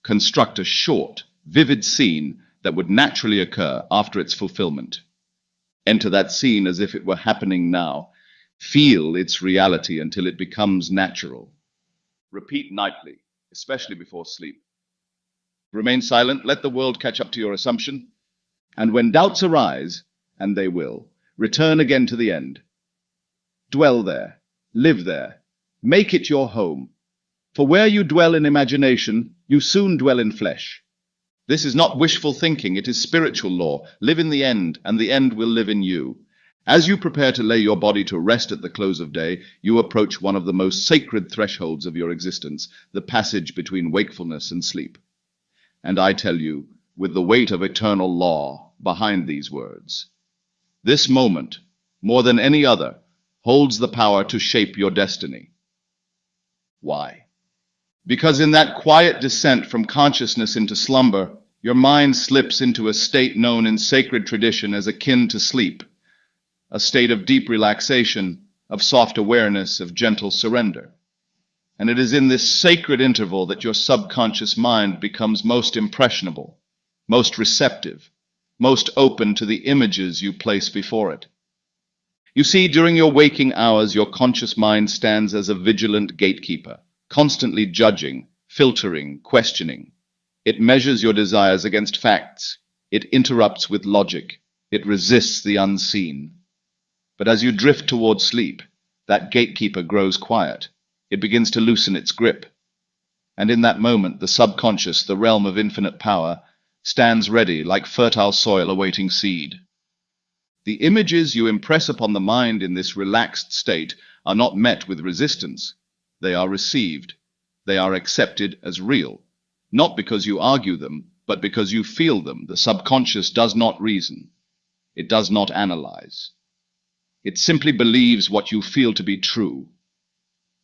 Construct a short, vivid scene that would naturally occur after its fulfillment. Enter that scene as if it were happening now. Feel its reality until it becomes natural. Repeat nightly, especially before sleep. Remain silent, let the world catch up to your assumption, and when doubts arise, and they will, return again to the end. Dwell there, live there, make it your home. For where you dwell in imagination, you soon dwell in flesh. This is not wishful thinking, it is spiritual law. Live in the end, and the end will live in you. As you prepare to lay your body to rest at the close of day, you approach one of the most sacred thresholds of your existence, the passage between wakefulness and sleep. And I tell you, with the weight of eternal law behind these words, this moment, more than any other, holds the power to shape your destiny. Why? Because in that quiet descent from consciousness into slumber, your mind slips into a state known in sacred tradition as akin to sleep, a state of deep relaxation, of soft awareness, of gentle surrender. And it is in this sacred interval that your subconscious mind becomes most impressionable, most receptive, most open to the images you place before it. You see, during your waking hours, your conscious mind stands as a vigilant gatekeeper, constantly judging, filtering, questioning. It measures your desires against facts. It interrupts with logic. It resists the unseen. But as you drift toward sleep, that gatekeeper grows quiet. It begins to loosen its grip. And in that moment, the subconscious, the realm of infinite power, stands ready like fertile soil awaiting seed. The images you impress upon the mind in this relaxed state are not met with resistance. They are received. They are accepted as real, not because you argue them, but because you feel them. The subconscious does not reason. It does not analyze. It simply believes what you feel to be true,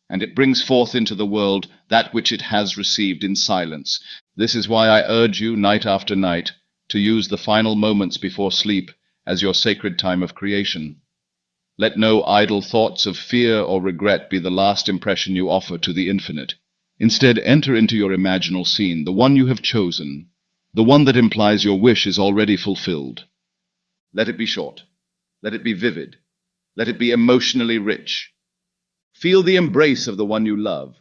and it brings forth into the world that which it has received in silence. This is why I urge you, night after night, to use the final moments before sleep as your sacred time of creation. Let no idle thoughts of fear or regret be the last impression you offer to the infinite. Instead, enter into your imaginal scene, the one you have chosen, the one that implies your wish is already fulfilled. Let it be short. Let it be vivid. Let it be emotionally rich. Feel the embrace of the one you love.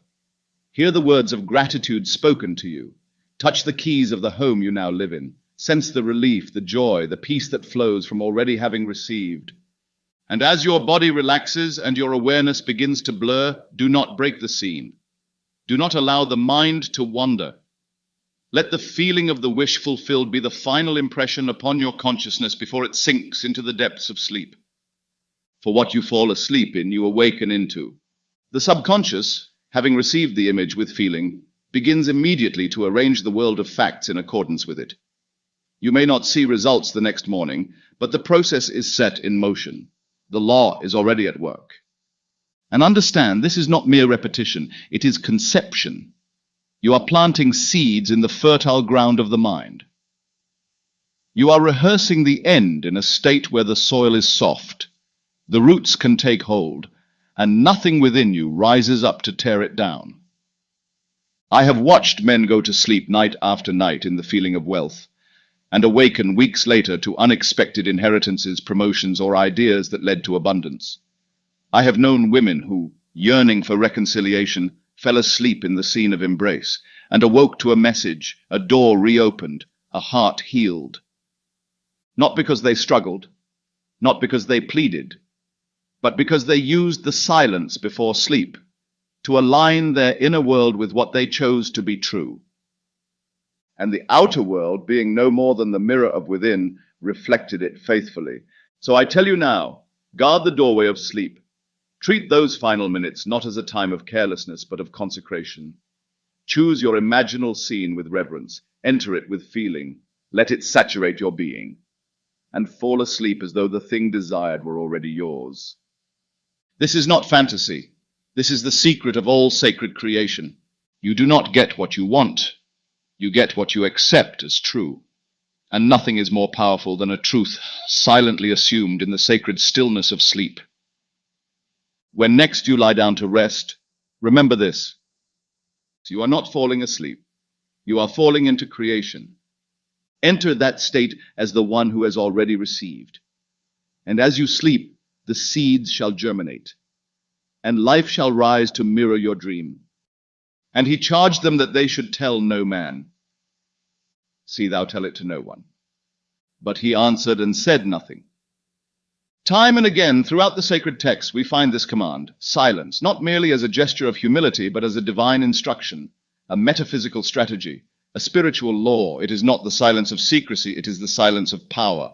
Hear the words of gratitude spoken to you. Touch the keys of the home you now live in. Sense the relief, the joy, the peace that flows from already having received. And as your body relaxes and your awareness begins to blur, do not break the scene. Do not allow the mind to wander. Let the feeling of the wish fulfilled be the final impression upon your consciousness before it sinks into the depths of sleep. For what you fall asleep in, you awaken into. The subconscious, having received the image with feeling, begins immediately to arrange the world of facts in accordance with it. You may not see results the next morning, but the process is set in motion. The law is already at work. And understand, this is not mere repetition, it is conception. You are planting seeds in the fertile ground of the mind. You are rehearsing the end in a state where the soil is soft, the roots can take hold, and nothing within you rises up to tear it down. I have watched men go to sleep night after night in the feeling of wealth, and awaken weeks later to unexpected inheritances, promotions, or ideas that led to abundance. I have known women who, yearning for reconciliation, fell asleep in the scene of embrace, and awoke to a message, a door reopened, a heart healed. Not because they struggled, not because they pleaded, but because they used the silence before sleep to align their inner world with what they chose to be true. And the outer world, being no more than the mirror of within, reflected it faithfully. So I tell you now, guard the doorway of sleep. Treat those final minutes not as a time of carelessness, but of consecration. Choose your imaginal scene with reverence. Enter it with feeling. Let it saturate your being. And fall asleep as though the thing desired were already yours. This is not fantasy. This is the secret of all sacred creation. You do not get what you want. You get what you accept as true. And nothing is more powerful than a truth silently assumed in the sacred stillness of sleep. When next you lie down to rest, remember this. You are not falling asleep. You are falling into creation. Enter that state as the one who has already received. And as you sleep, the seeds shall germinate. and life shall rise to mirror your dream. And he charged them that they should tell no man. See thou tell it to no one. But he answered and said nothing. Time and again throughout the sacred texts we find this command, silence, not merely as a gesture of humility, but as a divine instruction, a metaphysical strategy, a spiritual law. It is not the silence of secrecy, it is the silence of power.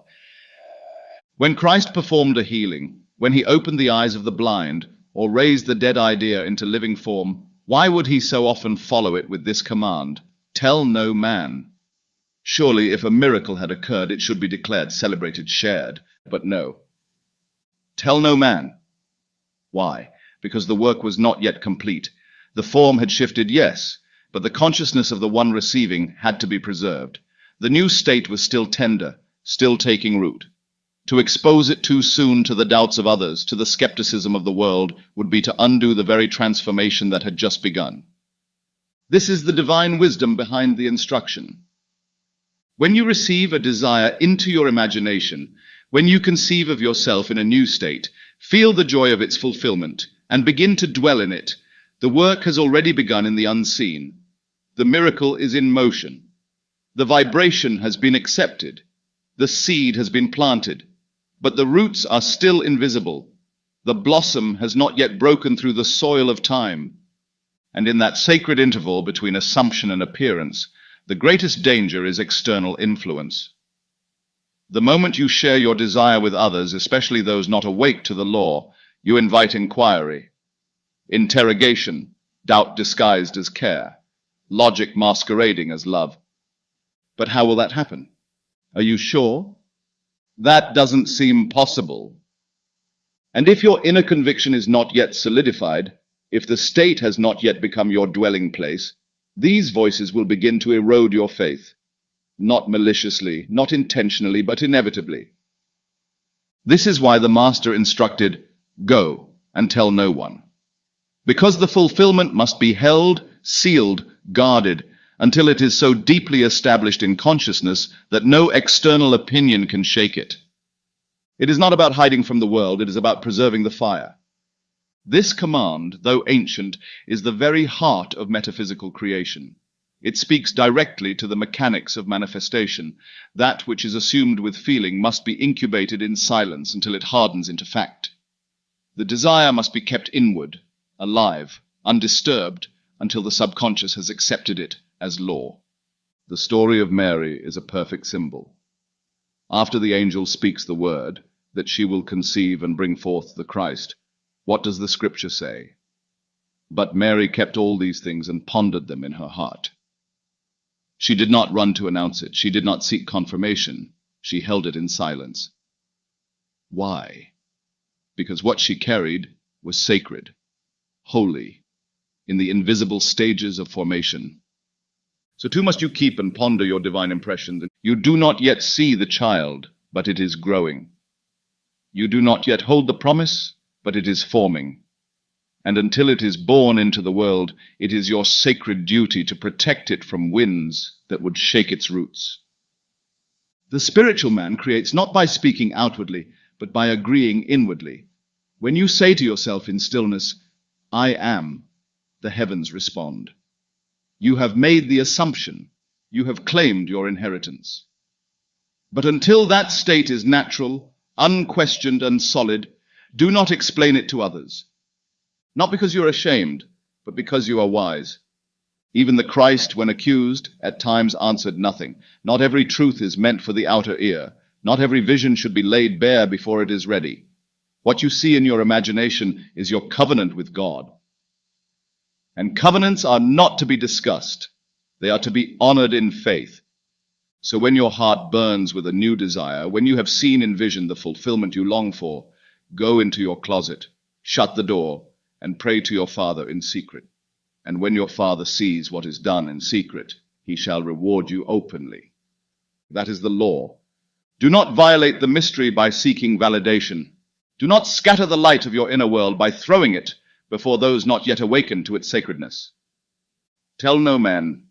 When Christ performed a healing, when he opened the eyes of the blind, or raised the dead idea into living form, why would he so often follow it with this command, tell no man? Surely if a miracle had occurred, it should be declared, celebrated, shared, but no. Tell no man. Why? Because the work was not yet complete. The form had shifted, yes, but the consciousness of the one receiving had to be preserved. The new state was still tender, still taking root. To expose it too soon to the doubts of others, to the skepticism of the world, would be to undo the very transformation that had just begun. This is the divine wisdom behind the instruction. When you receive a desire into your imagination, when you conceive of yourself in a new state, feel the joy of its fulfillment, and begin to dwell in it. The work has already begun in the unseen. The miracle is in motion. The vibration has been accepted. The seed has been planted. But the roots are still invisible. The blossom has not yet broken through the soil of time. And in that sacred interval between assumption and appearance, the greatest danger is external influence. The moment you share your desire with others, especially those not awake to the law, you invite inquiry, interrogation, doubt disguised as care, logic masquerading as love. But how will that happen? Are you sure? That doesn't seem possible. And if your inner conviction is not yet solidified, if the state has not yet become your dwelling place, these voices will begin to erode your faith. Not maliciously, not intentionally, but inevitably. This is why the Master instructed, go and tell no one. Because the fulfillment must be held, sealed, guarded, until it is so deeply established in consciousness that no external opinion can shake it. It is not about hiding from the world, it is about preserving the fire. This command, though ancient, is the very heart of metaphysical creation. It speaks directly to the mechanics of manifestation. That which is assumed with feeling must be incubated in silence until it hardens into fact. The desire must be kept inward, alive, undisturbed, until the subconscious has accepted it as law. The story of Mary is a perfect symbol. After the angel speaks the word, that she will conceive and bring forth the Christ, what does the scripture say? But Mary kept all these things and pondered them in her heart. She did not run to announce it. She did not seek confirmation. She held it in silence. Why? Because what she carried was sacred, holy, in the invisible stages of formation. So too must you keep and ponder your divine impressions. You do not yet see the child, but it is growing. You do not yet hold the promise, but it is forming. And until it is born into the world, it is your sacred duty to protect it from winds that would shake its roots. The spiritual man creates not by speaking outwardly, but by agreeing inwardly. When you say to yourself in stillness, I am, the heavens respond. You have made the assumption. You have claimed your inheritance. But until that state is natural, unquestioned, and solid, do not explain it to others. Not because you are ashamed, but because you are wise. Even the Christ, when accused, at times answered nothing. Not every truth is meant for the outer ear. Not every vision should be laid bare before it is ready. What you see in your imagination is your covenant with God. And covenants are not to be discussed. They are to be honored in faith. So when your heart burns with a new desire, when you have seen in vision the fulfillment you long for, go into your closet, shut the door, and pray to your Father in secret. And when your Father sees what is done in secret, he shall reward you openly. That is the law. Do not violate the mystery by seeking validation. Do not scatter the light of your inner world by throwing it before those not yet awakened to its sacredness. Tell no man.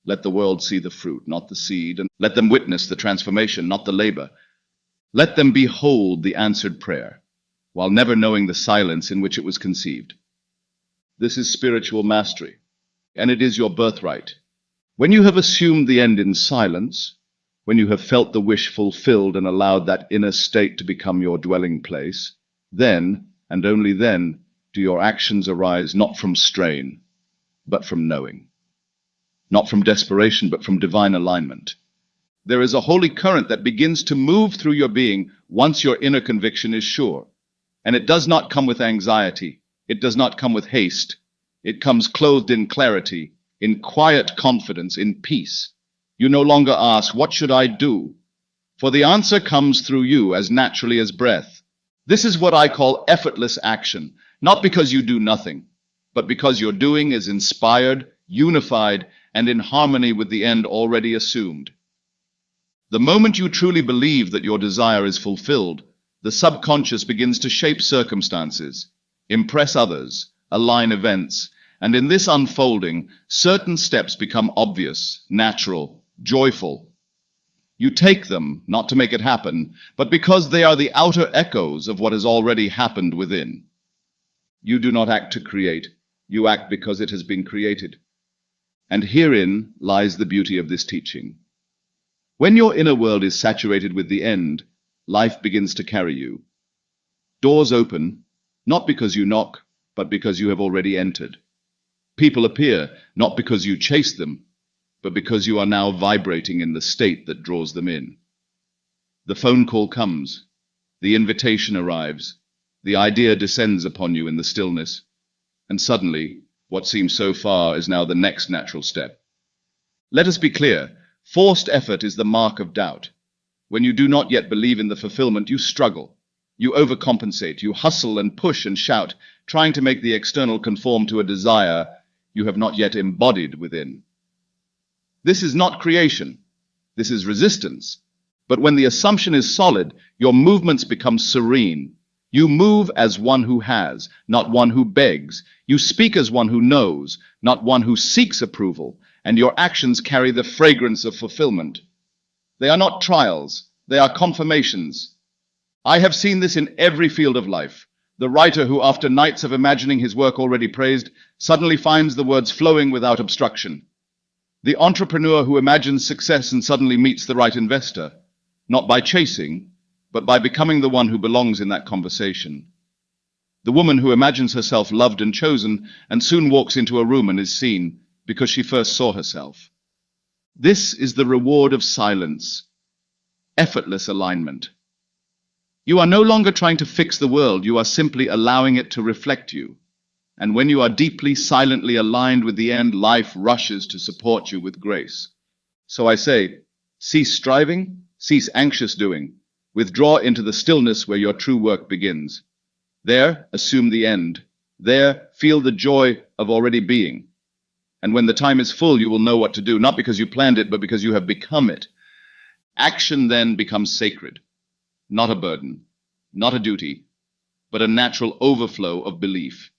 Let the world see the fruit, not the seed, and let them witness the transformation, not the labor. Let them behold the answered prayer. while never knowing the silence in which it was conceived. This is spiritual mastery, and it is your birthright. When you have assumed the end in silence, when you have felt the wish fulfilled and allowed that inner state to become your dwelling place, then, and only then, do your actions arise not from strain, but from knowing. Not from desperation, but from divine alignment. There is a holy current that begins to move through your being once your inner conviction is sure. And it does not come with anxiety. It does not come with haste. It comes clothed in clarity, in quiet confidence, in peace. You no longer ask, "What should I do?" For the answer comes through you as naturally as breath. This is what I call effortless action, not because you do nothing, but because your doing is inspired, unified, and in harmony with the end already assumed. The moment you truly believe that your desire is fulfilled, the subconscious begins to shape circumstances, impress others, align events, and in this unfolding, certain steps become obvious, natural, joyful. You take them, not to make it happen, but because they are the outer echoes of what has already happened within. You do not act to create, you act because it has been created. And herein lies the beauty of this teaching. When your inner world is saturated with the end, life begins to carry you. Doors open, not because you knock, but because you have already entered. People appear, not because you chase them, but because you are now vibrating in the state that draws them in. The phone call comes, the invitation arrives, the idea descends upon you in the stillness, and suddenly, what seems so far is now the next natural step. Let us be clear, forced effort is the mark of doubt. When you do not yet believe in the fulfillment, you struggle. You overcompensate, you hustle and push and shout, trying to make the external conform to a desire you have not yet embodied within. This is not creation. This is resistance. But when the assumption is solid, your movements become serene. You move as one who has, not one who begs. You speak as one who knows, not one who seeks approval, and your actions carry the fragrance of fulfillment. They are not trials, they are confirmations. I have seen this in every field of life. The writer who, after nights of imagining his work already praised, suddenly finds the words flowing without obstruction. The entrepreneur who imagines success and suddenly meets the right investor, not by chasing, but by becoming the one who belongs in that conversation. The woman who imagines herself loved and chosen and soon walks into a room and is seen because she first saw herself. This is the reward of silence, effortless alignment. You are no longer trying to fix the world, you are simply allowing it to reflect you. And when you are deeply, silently aligned with the end, life rushes to support you with grace. So I say, cease striving, cease anxious doing. Withdraw into the stillness where your true work begins. There, assume the end. There, feel the joy of already being. And when the time is full, you will know what to do, not because you planned it, but because you have become it. Action then becomes sacred, not a burden, not a duty, but a natural overflow of belief.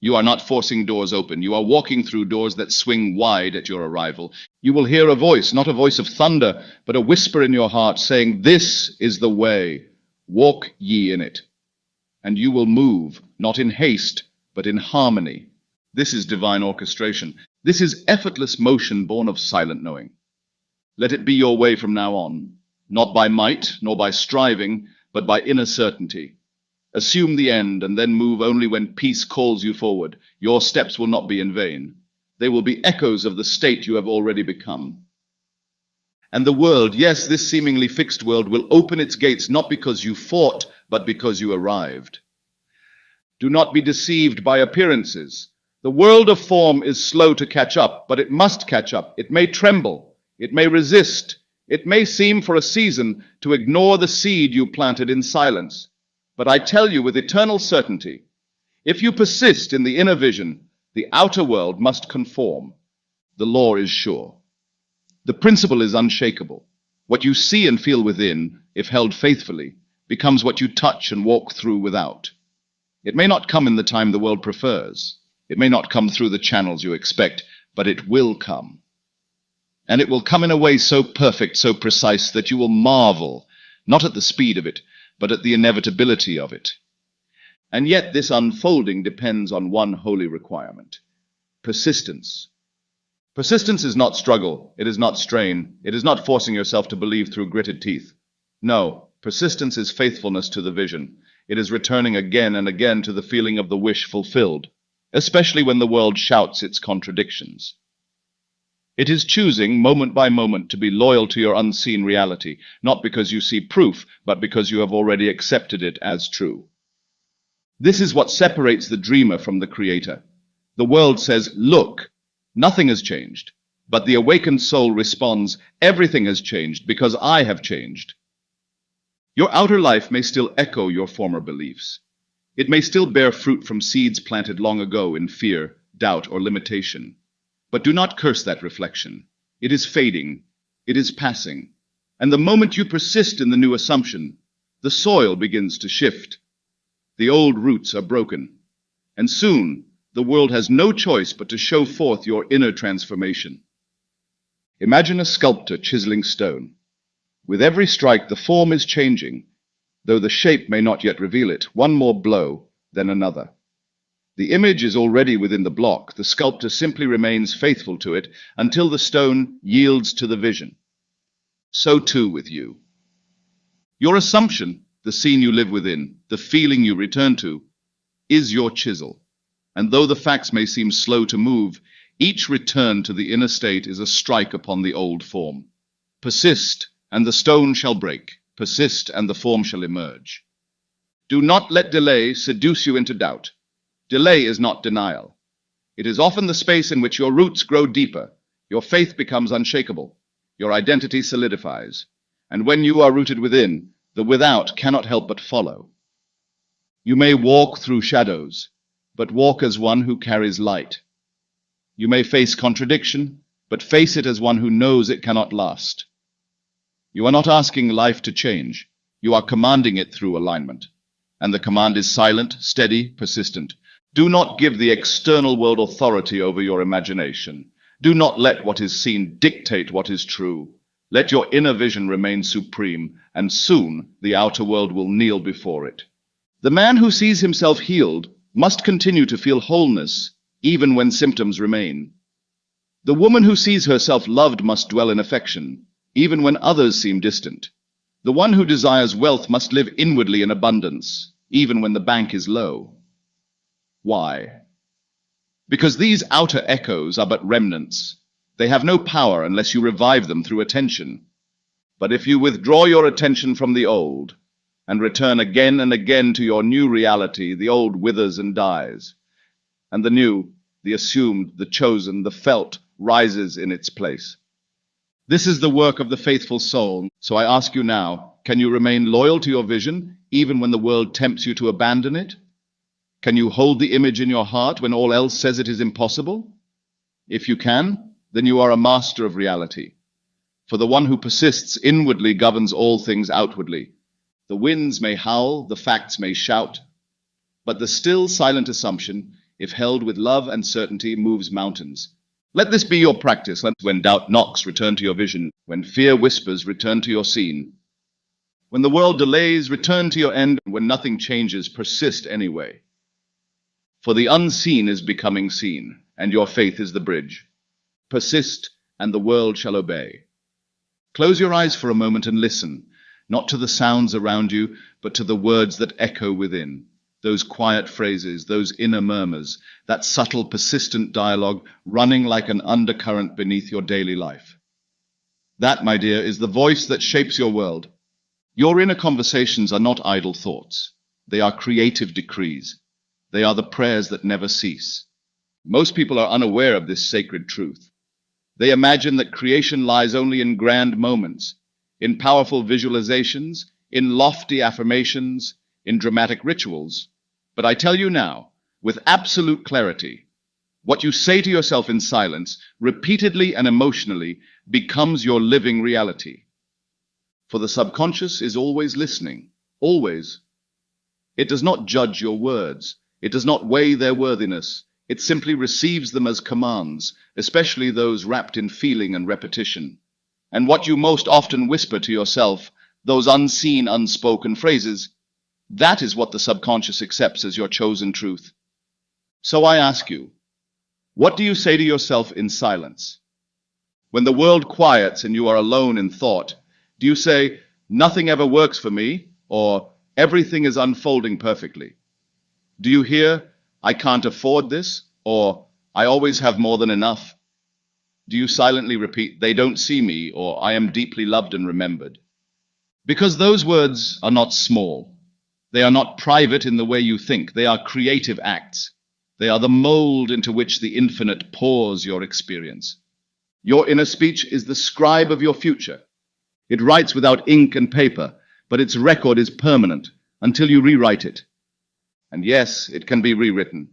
You are not forcing doors open. You are walking through doors that swing wide at your arrival. You will hear a voice, not a voice of thunder, but a whisper in your heart saying, "This is the way. Walk ye in it." And you will move, not in haste, but in harmony. This is divine orchestration. This is effortless motion born of silent knowing. Let it be your way from now on, not by might, nor by striving, but by inner certainty. Assume the end and then move only when peace calls you forward. Your steps will not be in vain. They will be echoes of the state you have already become. And the world, yes, this seemingly fixed world, will open its gates not because you fought, but because you arrived. Do not be deceived by appearances. The world of form is slow to catch up, but it must catch up. It may tremble. It may resist. It may seem for a season to ignore the seed you planted in silence. But I tell you with eternal certainty, if you persist in the inner vision, the outer world must conform. The law is sure. The principle is unshakable. What you see and feel within, if held faithfully, becomes what you touch and walk through without. It may not come in the time the world prefers. It may not come through the channels you expect, but it will come. And it will come in a way so perfect, so precise, that you will marvel, not at the speed of it, but at the inevitability of it. And yet this unfolding depends on one holy requirement: persistence. Persistence is not struggle, it is not strain, it is not forcing yourself to believe through gritted teeth. No, persistence is faithfulness to the vision. It is returning again and again to the feeling of the wish fulfilled, especially when the world shouts its contradictions. It is choosing, moment by moment, to be loyal to your unseen reality, not because you see proof, but because you have already accepted it as true. This is what separates the dreamer from the creator. The world says, "Look, nothing has changed." But the awakened soul responds, "Everything has changed because I have changed." Your outer life may still echo your former beliefs. It may still bear fruit from seeds planted long ago in fear, doubt, or limitation. But do not curse that reflection. It is fading. It is passing. And the moment you persist in the new assumption, the soil begins to shift. The old roots are broken. And soon, the world has no choice but to show forth your inner transformation. Imagine a sculptor chiseling stone. With every strike, the form is changing, though the shape may not yet reveal it, one more blow, then another. The image is already within the block. The sculptor simply remains faithful to it until the stone yields to the vision. So too with you. Your assumption, the scene you live within, the feeling you return to, is your chisel. And though the facts may seem slow to move, each return to the inner state is a strike upon the old form. Persist, and the stone shall break. Persist, and the form shall emerge. Do not let delay seduce you into doubt. Delay is not denial. It is often the space in which your roots grow deeper, your faith becomes unshakable, your identity solidifies, and when you are rooted within, the without cannot help but follow. You may walk through shadows, but walk as one who carries light. You may face contradiction, but face it as one who knows it cannot last. You are not asking life to change, you are commanding it through alignment. And the command is silent, steady, persistent. Do not give the external world authority over your imagination. Do not let what is seen dictate what is true. Let your inner vision remain supreme, and soon the outer world will kneel before it. The man who sees himself healed must continue to feel wholeness, even when symptoms remain. The woman who sees herself loved must dwell in affection, even when others seem distant. The one who desires wealth must live inwardly in abundance, even when the bank is low. Why? Because these outer echoes are but remnants. They have no power unless you revive them through attention. But if you withdraw your attention from the old, and return again and again to your new reality, the old withers and dies, and the new, the assumed, the chosen, the felt, rises in its place. This is the work of the faithful soul, so I ask you now, can you remain loyal to your vision, even when the world tempts you to abandon it? Can you hold the image in your heart when all else says it is impossible? If you can, then you are a master of reality. For the one who persists inwardly governs all things outwardly. The winds may howl, the facts may shout, but the still, silent assumption, if held with love and certainty, moves mountains. Let this be your practice. When doubt knocks, return to your vision. When fear whispers, return to your scene. When the world delays, return to your end. When nothing changes, persist anyway. For the unseen is becoming seen, and your faith is the bridge. Persist, and the world shall obey. Close your eyes for a moment and listen, not to the sounds around you, but to the words that echo within. Those quiet phrases, those inner murmurs, that subtle, persistent dialogue running like an undercurrent beneath your daily life. That, my dear, is the voice that shapes your world. Your inner conversations are not idle thoughts. They are creative decrees. They are the prayers that never cease. Most people are unaware of this sacred truth. They imagine that creation lies only in grand moments, in powerful visualizations, in lofty affirmations, in dramatic rituals. But I tell you now, with absolute clarity, what you say to yourself in silence, repeatedly and emotionally, becomes your living reality. For the subconscious is always listening, always. It does not judge your words. It does not weigh their worthiness. It simply receives them as commands, especially those wrapped in feeling and repetition. And what you most often whisper to yourself, those unseen, unspoken phrases, That is what the subconscious accepts as your chosen truth. So I ask you, what do you say to yourself in silence? When the world quiets and you are alone in thought, do you say, nothing ever works for me, or everything is unfolding perfectly? Do you hear, I can't afford this, or I always have more than enough? Do you silently repeat, they don't see me, or I am deeply loved and remembered? Because those words are not small. They are not private in the way you think. They are creative acts. They are the mold into which the infinite pours your experience. Your inner speech is the scribe of your future. It writes without ink and paper, but its record is permanent until you rewrite it. And yes, it can be rewritten.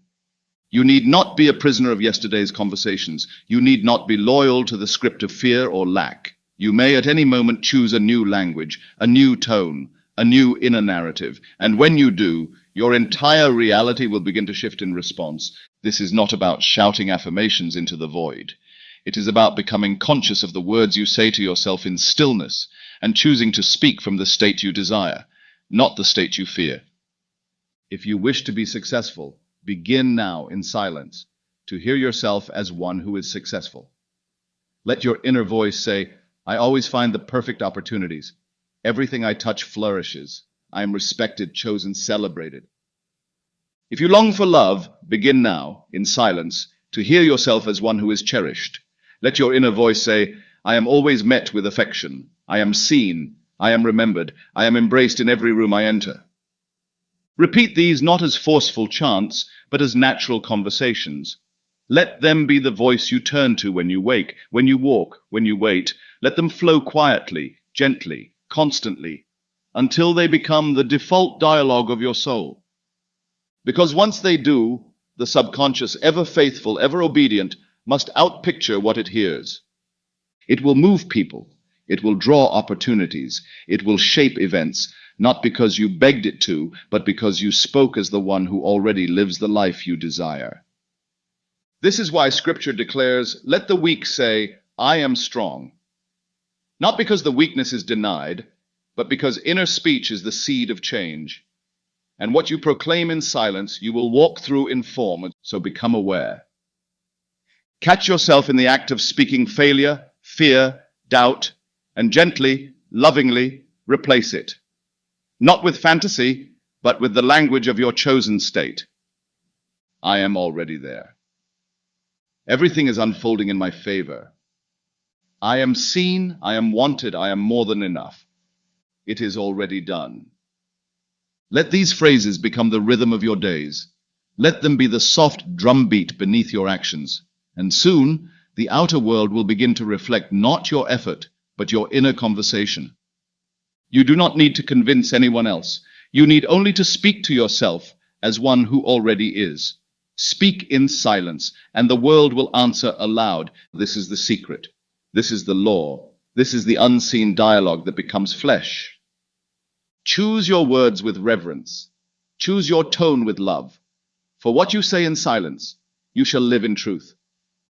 You need not be a prisoner of yesterday's conversations. You need not be loyal to the script of fear or lack. You may at any moment choose a new language, a new tone, a new inner narrative. And when you do, your entire reality will begin to shift in response. This is not about shouting affirmations into the void. It is about becoming conscious of the words you say to yourself in stillness and choosing to speak from the state you desire, not the state you fear. If you wish to be successful, begin now in silence to hear yourself as one who is successful. Let your inner voice say, I always find the perfect opportunities. Everything I touch flourishes. I am respected, chosen, celebrated. If you long for love, begin now, in silence, to hear yourself as one who is cherished. Let your inner voice say, I am always met with affection. I am seen. I am remembered. I am embraced in every room I enter. Repeat these not as forceful chants, but as natural conversations. Let them be the voice you turn to when you wake, when you walk, when you wait. Let them flow quietly, gently, constantly, until they become the default dialogue of your soul. Because once they do, the subconscious, ever faithful, ever obedient, must outpicture what it hears. It will move people. It will draw opportunities. It will shape events, not because you begged it to, but because you spoke as the one who already lives the life you desire. This is why Scripture declares, let the weak say, I am strong. Not because the weakness is denied, but because inner speech is the seed of change. And what you proclaim in silence, you will walk through in form, so become aware. Catch yourself in the act of speaking failure, fear, doubt, and gently, lovingly replace it. Not with fantasy, but with the language of your chosen state. I am already there. Everything is unfolding in my favor. I am seen, I am wanted, I am more than enough. It is already done. Let these phrases become the rhythm of your days. Let them be the soft drumbeat beneath your actions. And soon, the outer world will begin to reflect not your effort, but your inner conversation. You do not need to convince anyone else. You need only to speak to yourself as one who already is. Speak in silence, and the world will answer aloud. This is the secret. This is the law. This is the unseen dialogue that becomes flesh. Choose your words with reverence. Choose your tone with love. For what you say in silence, you shall live in truth.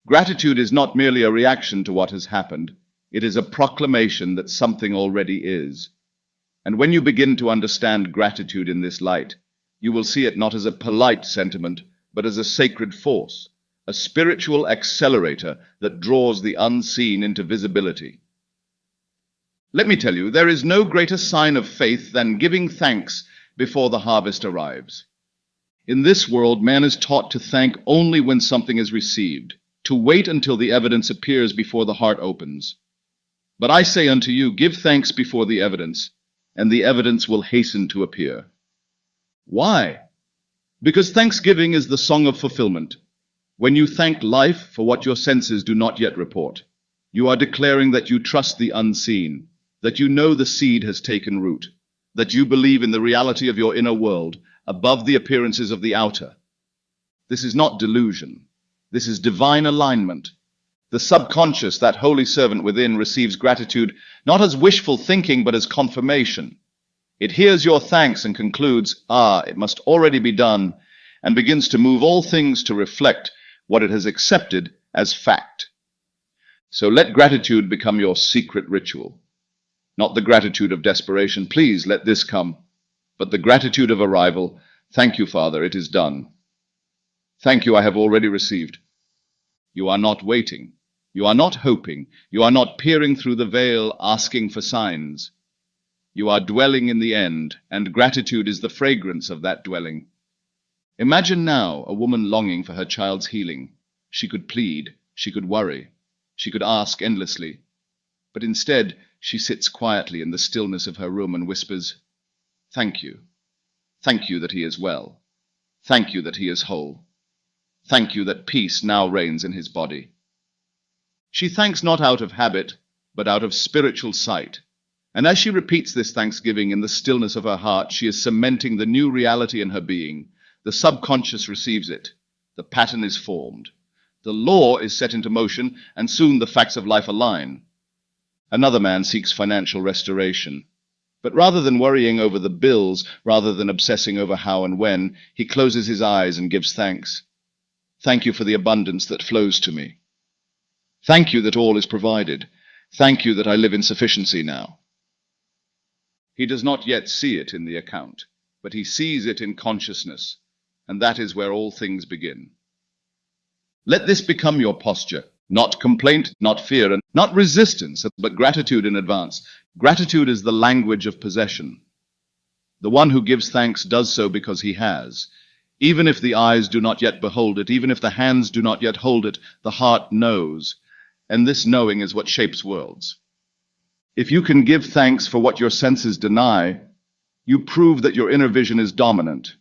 Gratitude is not merely a reaction to what has happened. It is a proclamation that something already is. And when you begin to understand gratitude in this light, you will see it not as a polite sentiment, but as a sacred force, a spiritual accelerator that draws the unseen into visibility. Let me tell you, there is no greater sign of faith than giving thanks before the harvest arrives. In this world, man is taught to thank only when something is received, to wait until the evidence appears before the heart opens. But I say unto you, give thanks before the evidence, and the evidence will hasten to appear. Why? Because thanksgiving is the song of fulfillment. When you thank life for what your senses do not yet report, you are declaring that you trust the unseen, that you know the seed has taken root, that you believe in the reality of your inner world above the appearances of the outer. This is not delusion. This is divine alignment. The subconscious, that holy servant within, receives gratitude not as wishful thinking, but as confirmation. It hears your thanks and concludes, it must already be done, and begins to move all things to reflect what it has accepted as fact. So let gratitude become your secret ritual. Not the gratitude of desperation, please let this come, but the gratitude of arrival. Thank you, Father, it is done. Thank you, I have already received. You are not waiting. You are not hoping. You are not peering through the veil, asking for signs. You are dwelling in the end, and gratitude is the fragrance of that dwelling. Imagine now a woman longing for her child's healing. She could plead, she could worry, she could ask endlessly. But instead, she sits quietly in the stillness of her room and whispers, "Thank you. Thank you that he is well. Thank you that he is whole. Thank you that peace now reigns in his body." She thanks not out of habit, but out of spiritual sight. And as she repeats this thanksgiving in the stillness of her heart, she is cementing the new reality in her being. The subconscious receives it. The pattern is formed. The law is set into motion, and soon the facts of life align. Another man seeks financial restoration. But rather than worrying over the bills, rather than obsessing over how and when, he closes his eyes and gives thanks. Thank you for the abundance that flows to me. Thank you that all is provided. Thank you that I live in sufficiency now. He does not yet see it in the account, but he sees it in consciousness, and that is where all things begin. Let this become your posture, not complaint, not fear, and not resistance, but gratitude in advance. Gratitude is the language of possession. The one who gives thanks does so because he has. Even if the eyes do not yet behold it, even if the hands do not yet hold it, the heart knows, and this knowing is what shapes worlds. If you can give thanks for what your senses deny, you prove that your inner vision is dominant.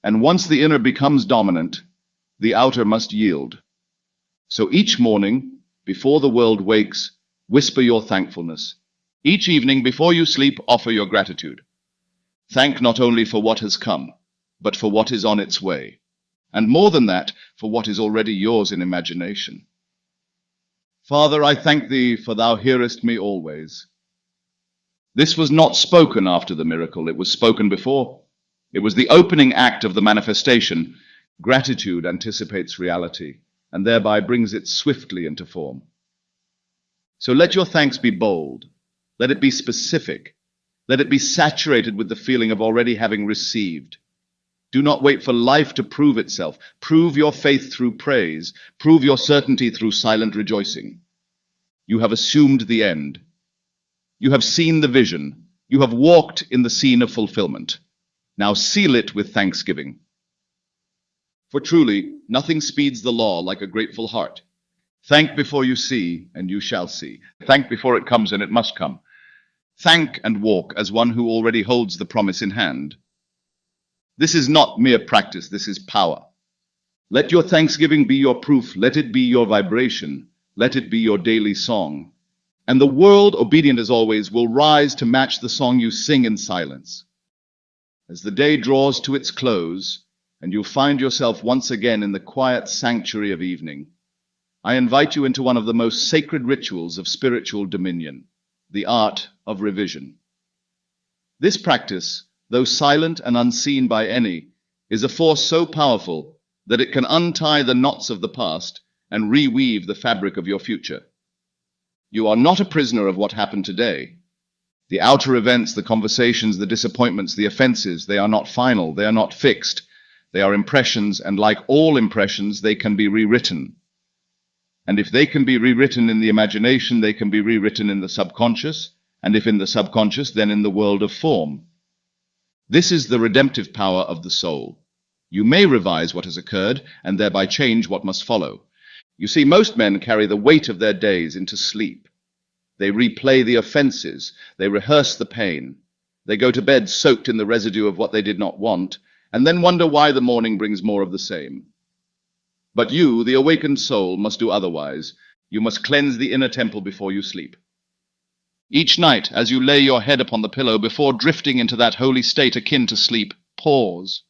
And once the inner becomes dominant, the outer must yield. So each morning, before the world wakes, whisper your thankfulness. Each evening, before you sleep, offer your gratitude. Thank not only for what has come, but for what is on its way. And more than that, for what is already yours in imagination. Father, I thank thee, for thou hearest me always. This was not spoken after the miracle, it was spoken before. It was the opening act of the manifestation. Gratitude anticipates reality, and thereby brings it swiftly into form. So let your thanks be bold. Let it be specific. Let it be saturated with the feeling of already having received. Do not wait for life to prove itself. Prove your faith through praise. Prove your certainty through silent rejoicing. You have assumed the end. You have seen the vision. You have walked in the scene of fulfillment. Now seal it with thanksgiving. For truly, nothing speeds the law like a grateful heart. Thank before you see, and you shall see. Thank before it comes, and it must come. Thank and walk as one who already holds the promise in hand. This is not mere practice, this is power. Let your thanksgiving be your proof, let it be your vibration, let it be your daily song. And the world, obedient as always, will rise to match the song you sing in silence. As the day draws to its close, and you find yourself once again in the quiet sanctuary of evening, I invite you into one of the most sacred rituals of spiritual dominion, the art of revision. This practice, though silent and unseen by any, is a force so powerful that it can untie the knots of the past and reweave the fabric of your future. You are not a prisoner of what happened today. The outer events, the conversations, the disappointments, the offenses, they are not final, they are not fixed. They are impressions, and like all impressions, they can be rewritten. And if they can be rewritten in the imagination, they can be rewritten in the subconscious, and if in the subconscious, then in the world of form. This is the redemptive power of the soul. You may revise what has occurred, and thereby change what must follow. You see, most men carry the weight of their days into sleep. They replay the offenses, they rehearse the pain. They go to bed soaked in the residue of what they did not want, and then wonder why the morning brings more of the same. But you, the awakened soul, must do otherwise. You must cleanse the inner temple before you sleep. Each night, as you lay your head upon the pillow, before drifting into that holy state akin to sleep, pause.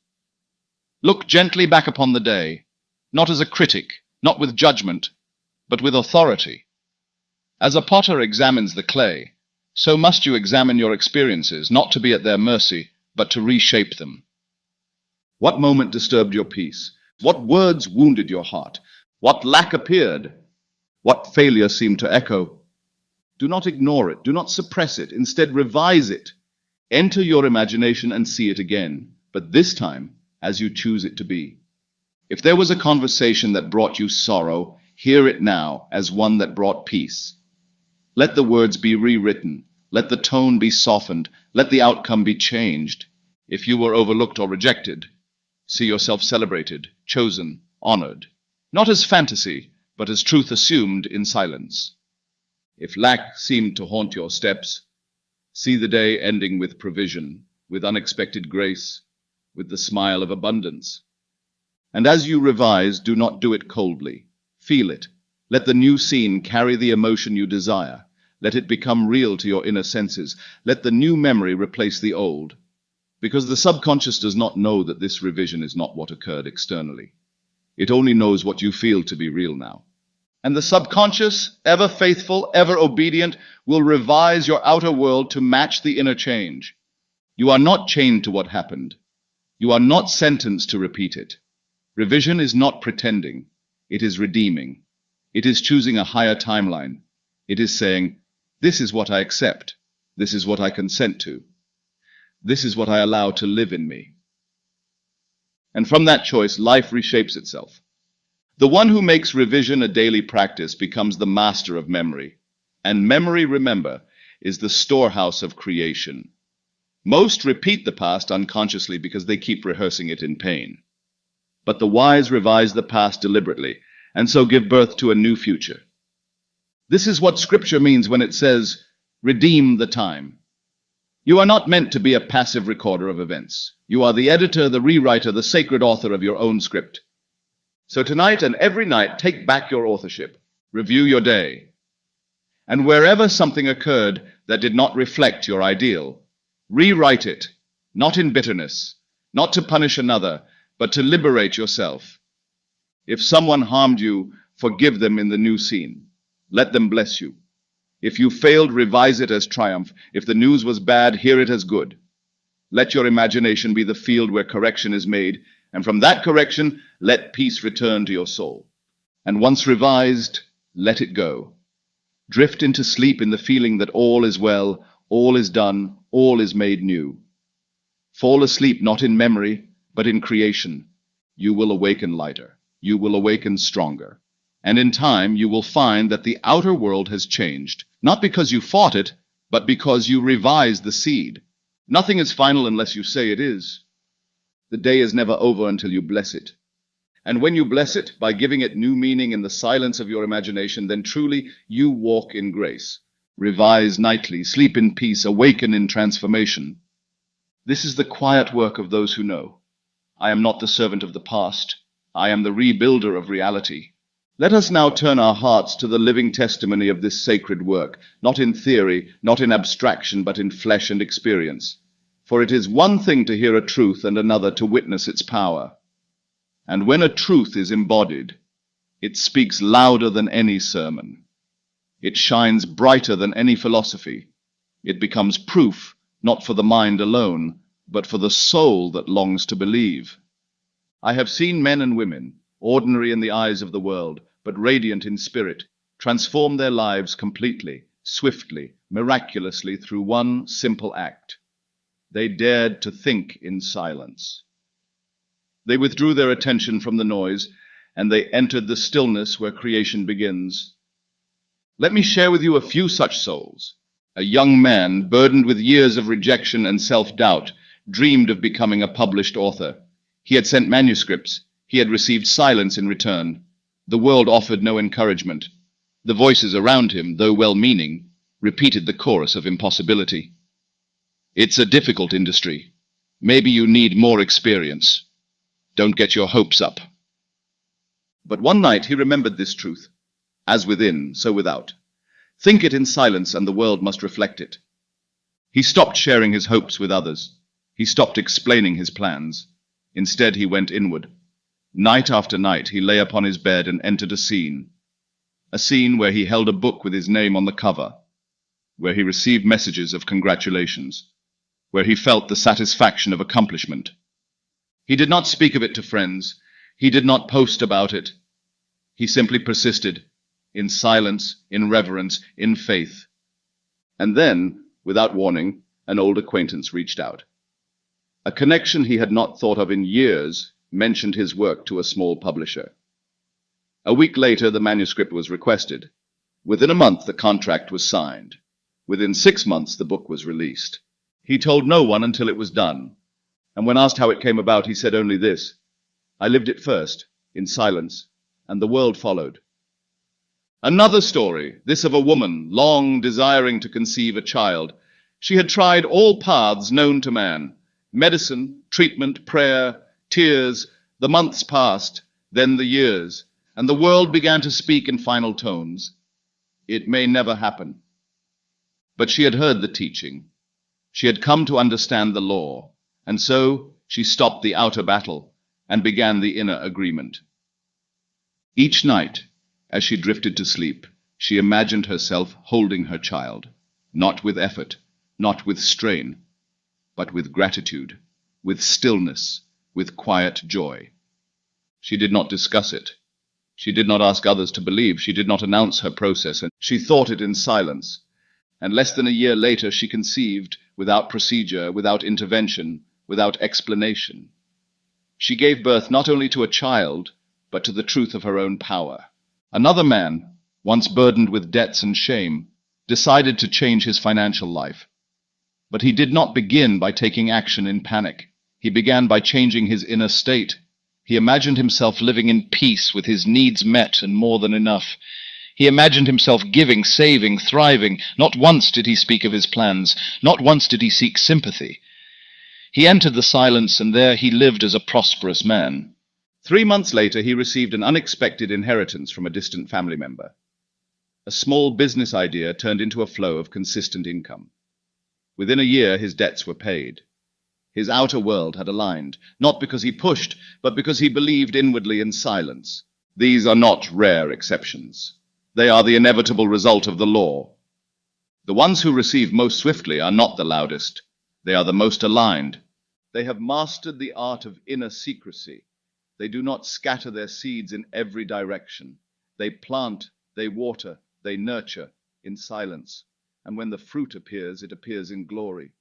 Look gently back upon the day, not as a critic, not with judgment, but with authority. As a potter examines the clay, so must you examine your experiences, not to be at their mercy, but to reshape them. What moment disturbed your peace? What words wounded your heart? What lack appeared? What failure seemed to echo? Do not ignore it. Do not suppress it. Instead, revise it. Enter your imagination and see it again, but this time as you choose it to be. If there was a conversation that brought you sorrow, hear it now as one that brought peace. Let the words be rewritten. Let the tone be softened. Let the outcome be changed. If you were overlooked or rejected, see yourself celebrated, chosen, honored, not as fantasy, but as truth assumed in silence. If lack seemed to haunt your steps, see the day ending with provision, with unexpected grace, with the smile of abundance. And as you revise, do not do it coldly. Feel it. Let the new scene carry the emotion you desire. Let it become real to your inner senses. Let the new memory replace the old. Because the subconscious does not know that this revision is not what occurred externally. It only knows what you feel to be real now. And the subconscious, ever faithful, ever obedient, will revise your outer world to match the inner change. You are not chained to what happened. You are not sentenced to repeat it. Revision is not pretending. It is redeeming. It is choosing a higher timeline. It is saying, this is what I accept. This is what I consent to. This is what I allow to live in me. And from that choice, life reshapes itself. The one who makes revision a daily practice becomes the master of memory. And memory, remember, is the storehouse of creation. Most repeat the past unconsciously because they keep rehearsing it in pain. But the wise revise the past deliberately, and so give birth to a new future. This is what Scripture means when it says, redeem the time. You are not meant to be a passive recorder of events. You are the editor, the rewriter, the sacred author of your own script. So tonight and every night, take back your authorship. Review your day. And wherever something occurred that did not reflect your ideal, rewrite it, not in bitterness, not to punish another, but to liberate yourself. If someone harmed you, forgive them in the new scene. Let them bless you. If you failed, revise it as triumph. If the news was bad, hear it as good. Let your imagination be the field where correction is made, and from that correction, let peace return to your soul. And once revised, let it go. Drift into sleep in the feeling that all is well, all is done, all is made new. Fall asleep not in memory, but in creation. You will awaken lighter. You will awaken stronger. And in time, you will find that the outer world has changed, not because you fought it, but because you revised the seed. Nothing is final unless you say it is. The day is never over until you bless it. And when you bless it, by giving it new meaning in the silence of your imagination, then truly you walk in grace. Revise nightly, sleep in peace, awaken in transformation. This is the quiet work of those who know. I am not the servant of the past. I am the rebuilder of reality. Let us now turn our hearts to the living testimony of this sacred work, not in theory, not in abstraction, but in flesh and experience. For it is one thing to hear a truth and another to witness its power. And when a truth is embodied, it speaks louder than any sermon. It shines brighter than any philosophy. It becomes proof, not for the mind alone, but for the soul that longs to believe. I have seen men and women, ordinary in the eyes of the world, but radiant in spirit, transform their lives completely, swiftly, miraculously through one simple act. They dared to think in silence. They withdrew their attention from the noise, and they entered the stillness where creation begins. Let me share with you a few such souls. A young man, burdened with years of rejection and self-doubt, dreamed of becoming a published author. He had sent manuscripts. He had received silence in return. The world offered no encouragement. The voices around him, though well-meaning, repeated the chorus of impossibility. It's a difficult industry. Maybe you need more experience. Don't get your hopes up. But one night he remembered this truth. As within, so without. Think it in silence, and the world must reflect it. He stopped sharing his hopes with others. He stopped explaining his plans. Instead, he went inward. Night after night, he lay upon his bed and entered a scene where he held a book with his name on the cover, where he received messages of congratulations, where he felt the satisfaction of accomplishment. He did not speak of it to friends. He did not post about it. He simply persisted, in silence, in reverence, in faith. And then, without warning, An old acquaintance reached out. A connection he had not thought of in years mentioned his work to a small publisher. A week later, the manuscript was requested. Within a month, the contract was signed. Within 6 months, the book was released. He told no one until it was done. And when asked how it came about, he said only this: "I lived it first, in silence, and the world followed." Another story, this of a woman long desiring to conceive a child. She had tried all paths known to man: medicine, treatment, prayer, tears. The months passed, then the years, and the world began to speak in final tones. It may never happen. But she had heard the teaching. She had come to understand the law, and so she stopped the outer battle and began the inner agreement. Each night, as she drifted to sleep, she imagined herself holding her child, not with effort, not with strain, but with gratitude, with stillness, with quiet joy. She did not discuss it. She did not ask others to believe. She did not announce her process, and she thought it in silence. And less than a year later, she conceived without procedure, without intervention, without explanation. She gave birth not only to a child, but to the truth of her own power. Another man, once burdened with debts and shame, decided to change his financial life. But he did not begin by taking action in panic. He began by changing his inner state. He imagined himself living in peace with his needs met and more than enough. He imagined himself giving, saving, thriving. Not once did he speak of his plans. Not once did he seek sympathy. He entered the silence, and there he lived as a prosperous man. 3 months later, he received an unexpected inheritance from a distant family member. A small business idea turned into a flow of consistent income. Within a year, his debts were paid. His outer world had aligned, not because he pushed, but because he believed inwardly in silence. These are not rare exceptions. They are the inevitable result of the law. The ones who receive most swiftly are not the loudest. They are the most aligned. They have mastered the art of inner secrecy. They do not scatter their seeds in every direction. They plant, they water, they nurture in silence. And when the fruit appears, it appears in glory.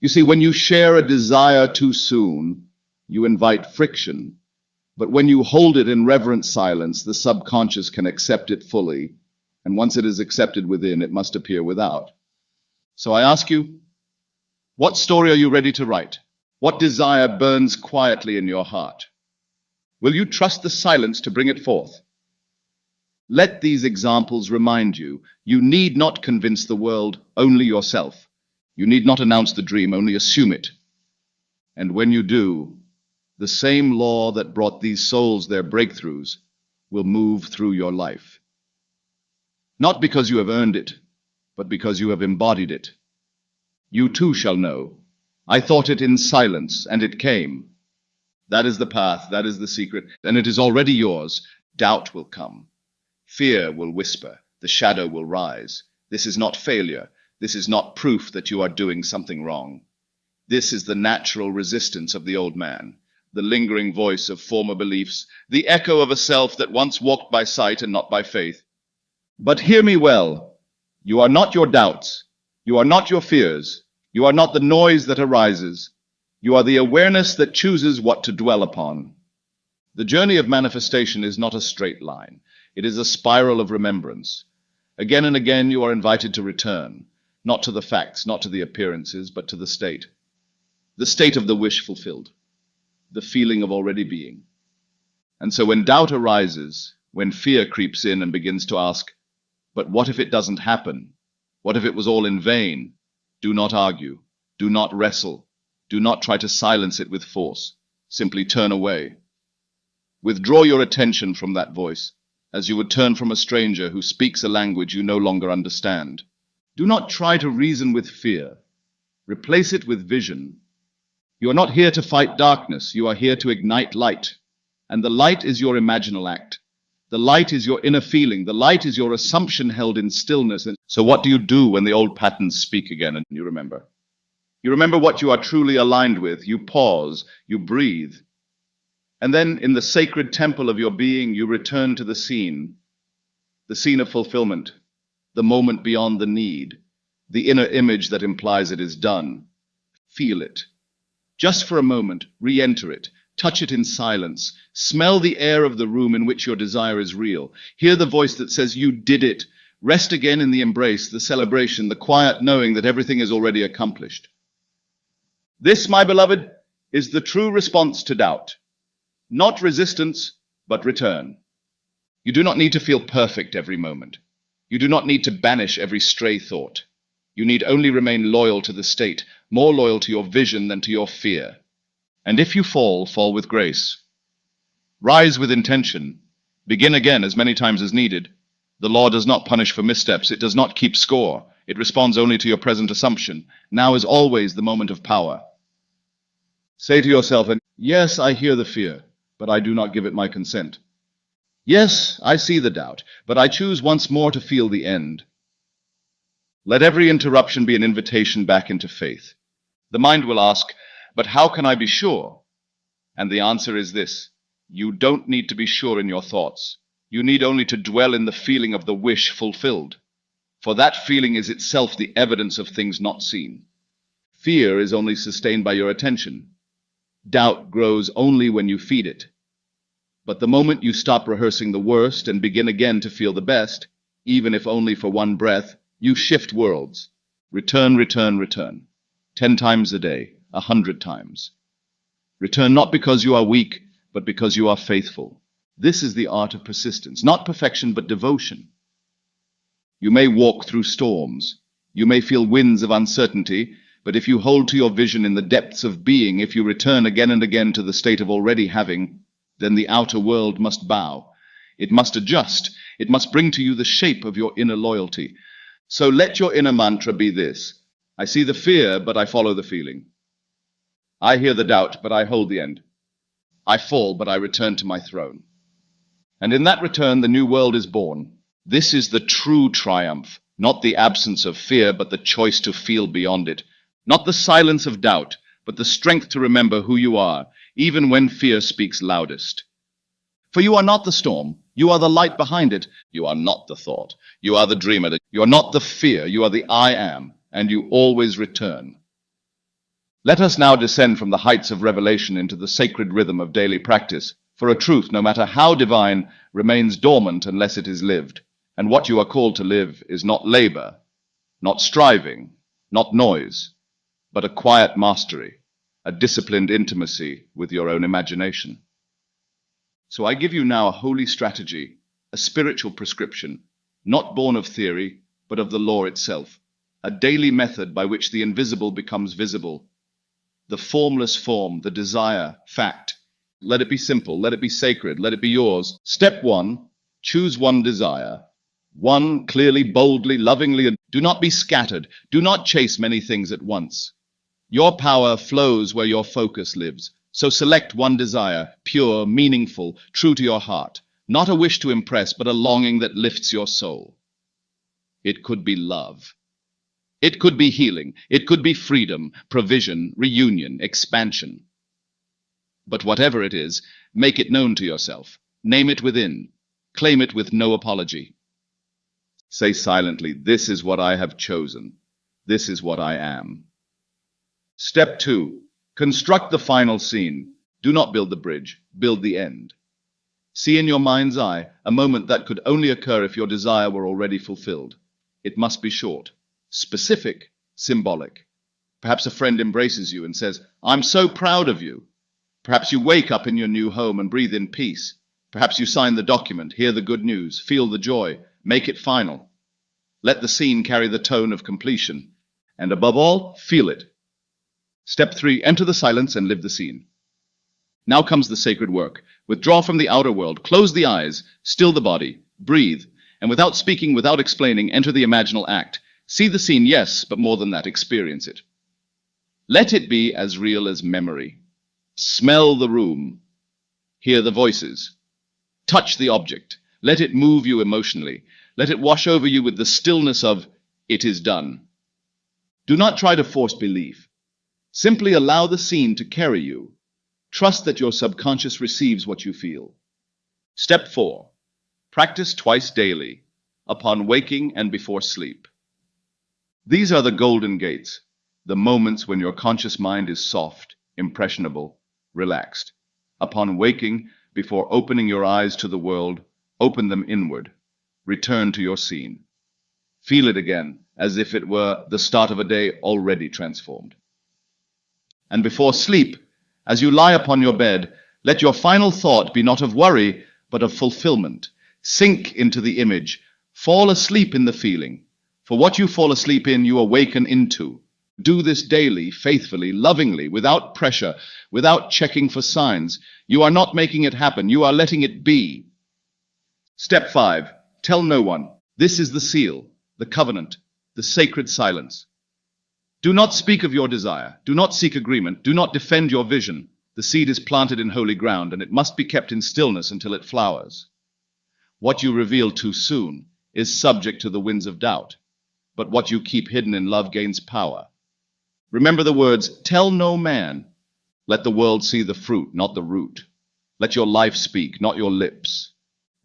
You see, when you share a desire too soon, you invite friction. But when you hold it in reverent silence, the subconscious can accept it fully. And once it is accepted within, it must appear without. So I ask you, what story are you ready to write? What desire burns quietly in your heart? Will you trust the silence to bring it forth? Let these examples remind you, you need not convince the world, only yourself. You need not announce the dream, only assume it. And when you do, the same law that brought these souls their breakthroughs will move through your life. Not because you have earned it, but because you have embodied it. You too shall know. I thought it in silence, and it came. That is the path, that is the secret, and it is already yours. Doubt will come. Fear will whisper. The shadow will rise. This is not failure. This is not proof that you are doing something wrong. This is the natural resistance of the old man, the lingering voice of former beliefs, the echo of a self that once walked by sight and not by faith. But hear me well. You are not your doubts. You are not your fears. You are not the noise that arises. You are the awareness that chooses what to dwell upon. The journey of manifestation is not a straight line. It is a spiral of remembrance. Again and again you are invited to return, not to the facts, not to the appearances, but to the state of the wish fulfilled, the feeling of already being. And so when doubt arises, when fear creeps in and begins to ask, but what if it doesn't happen? What if it was all in vain? Do not argue. Do not wrestle. Do not try to silence it with force. Simply turn away. Withdraw your attention from that voice, as you would turn from a stranger who speaks a language you no longer understand. Do not try to reason with fear. Replace it with vision. You are not here to fight darkness. You are here to ignite light. And the light is your imaginal act. The light is your inner feeling. The light is your assumption held in stillness. And so what do you do when the old patterns speak again and you remember? You remember what you are truly aligned with. You pause. You breathe. And then in the sacred temple of your being, you return to the scene of fulfillment, the moment beyond the need, the inner image that implies it is done. Feel it. Just for a moment, re-enter it. Touch it in silence. Smell the air of the room in which your desire is real. Hear the voice that says you did it. Rest again in the embrace, the celebration, the quiet knowing that everything is already accomplished. This, my beloved, is the true response to doubt. Not resistance, but return. You do not need to feel perfect every moment. You do not need to banish every stray thought. You need only remain loyal to the state, more loyal to your vision than to your fear. And if you fall, fall with grace. Rise with intention. Begin again as many times as needed. The law does not punish for missteps. It does not keep score. It responds only to your present assumption. Now is always the moment of power. Say to yourself, yes, I hear the fear, but I do not give it my consent. Yes, I see the doubt, but I choose once more to feel the end. Let every interruption be an invitation back into faith. The mind will ask, but how can I be sure? And the answer is this: you don't need to be sure in your thoughts. You need only to dwell in the feeling of the wish fulfilled. For that feeling is itself the evidence of things not seen. Fear is only sustained by your attention. Doubt grows only when you feed it. But the moment you stop rehearsing the worst and begin again to feel the best, even if only for one breath, you shift worlds. Return, return, return. 10 times a day, 100 times. Return not because you are weak, but because you are faithful. This is the art of persistence, not perfection, but devotion. You may walk through storms. You may feel winds of uncertainty, but if you hold to your vision in the depths of being, if you return again and again to the state of already having, then the outer world must bow. It must adjust. It must bring to you the shape of your inner loyalty. So let your inner mantra be this: I see the fear, but I follow the feeling. I hear the doubt, but I hold the end. I fall, but I return to my throne. And in that return, the new world is born. This is the true triumph, not the absence of fear, but the choice to feel beyond it. Not the silence of doubt, but the strength to remember who you are, even when fear speaks loudest. For you are not the storm. You are the light behind it. You are not the thought. You are the dreamer. You are not the fear. You are the I am, and you always return. Let us now descend from the heights of revelation into the sacred rhythm of daily practice, for a truth, no matter how divine, remains dormant unless it is lived. And what you are called to live is not labor, not striving, not noise, but a quiet mastery, a disciplined intimacy with your own imagination. So I give you now a holy strategy, a spiritual prescription, not born of theory, but of the law itself, a daily method by which the invisible becomes visible, the formless form, the desire, fact. Let it be simple, let it be sacred, let it be yours. Step 1, choose one desire. One clearly, boldly, lovingly, and do not be scattered. Do not chase many things at once. Your power flows where your focus lives. So select one desire, pure, meaningful, true to your heart. Not a wish to impress, but a longing that lifts your soul. It could be love. It could be healing. It could be freedom, provision, reunion, expansion. But whatever it is, make it known to yourself. Name it within. Claim it with no apology. Say silently, this is what I have chosen. This is what I am. Step 2. Construct the final scene. Do not build the bridge, build the end. See in your mind's eye a moment that could only occur if your desire were already fulfilled. It must be short, specific, symbolic. Perhaps a friend embraces you and says, "I'm so proud of you." Perhaps you wake up in your new home and breathe in peace. Perhaps you sign the document, hear the good news, feel the joy, make it final. Let the scene carry the tone of completion. And above all, feel it. Step 3, enter the silence and live the scene. Now comes the sacred work. Withdraw from the outer world, close the eyes, still the body, breathe, and without speaking, without explaining, enter the imaginal act. See the scene, yes, but more than that, experience it. Let it be as real as memory. Smell the room. Hear the voices. Touch the object. Let it move you emotionally. Let it wash over you with the stillness of, it is done. Do not try to force belief. Simply allow the scene to carry you. Trust that your subconscious receives what you feel. Step 4. Practice twice daily, upon waking and before sleep. These are the golden gates, the moments when your conscious mind is soft, impressionable, relaxed. Upon waking, before opening your eyes to the world, open them inward. Return to your scene. Feel it again, as if it were the start of a day already transformed. And before sleep, as you lie upon your bed, let your final thought be not of worry, but of fulfillment. Sink into the image. Fall asleep in the feeling. For what you fall asleep in, you awaken into. Do this daily, faithfully, lovingly, without pressure, without checking for signs. You are not making it happen. You are letting it be. Step 5. Tell no one. This is the seal, the covenant, the sacred silence. Do not speak of your desire. Do not seek agreement. Do not defend your vision. The seed is planted in holy ground, and it must be kept in stillness until it flowers. What you reveal too soon is subject to the winds of doubt, but what you keep hidden in love gains power. Remember the words, tell no man. Let the world see the fruit, not the root. Let your life speak, not your lips.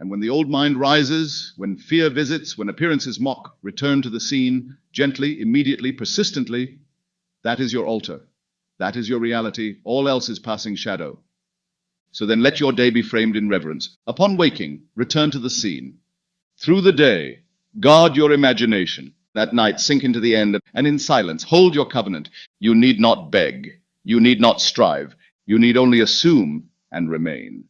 And when the old mind rises, when fear visits, when appearances mock, return to the scene, gently, immediately, persistently. That is your altar. That is your reality. All else is passing shadow. So then let your day be framed in reverence. Upon waking, return to the scene. Through the day, guard your imagination. At night, sink into the end, and in silence, hold your covenant. You need not beg. You need not strive. You need only assume and remain.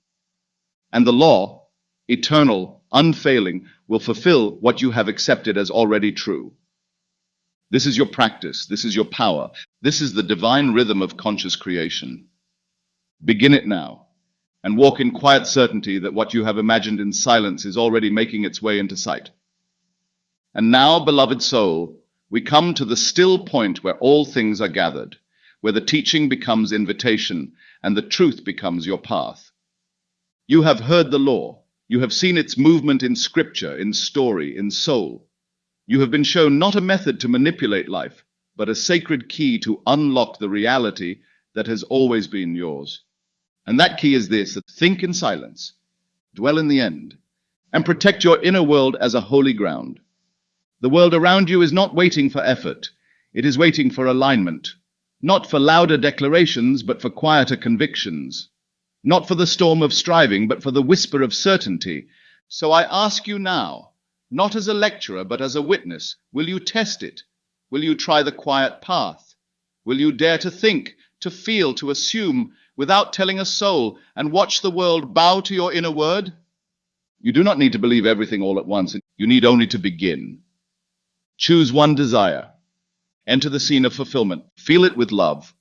And the law, eternal, unfailing, will fulfill what you have accepted as already true. This is your practice. This is your power. This is the divine rhythm of conscious creation. Begin it now, and walk in quiet certainty that what you have imagined in silence is already making its way into sight. And now, beloved soul, we come to the still point where all things are gathered, where the teaching becomes invitation and the truth becomes your path. You have heard the law. You have seen its movement in scripture, in story, in soul. You have been shown not a method to manipulate life, but a sacred key to unlock the reality that has always been yours. And that key is this: think in silence, dwell in the end, and protect your inner world as a holy ground. The world around you is not waiting for effort. It is waiting for alignment, not for louder declarations, but for quieter convictions, not for the storm of striving, but for the whisper of certainty. So I ask you now, not as a lecturer, but as a witness, will you test it? Will you try the quiet path? Will you dare to think, to feel, to assume, without telling a soul, and watch the world bow to your inner word? You do not need to believe everything all at once. You need only to begin. Choose one desire. Enter the scene of fulfillment. Feel it with love,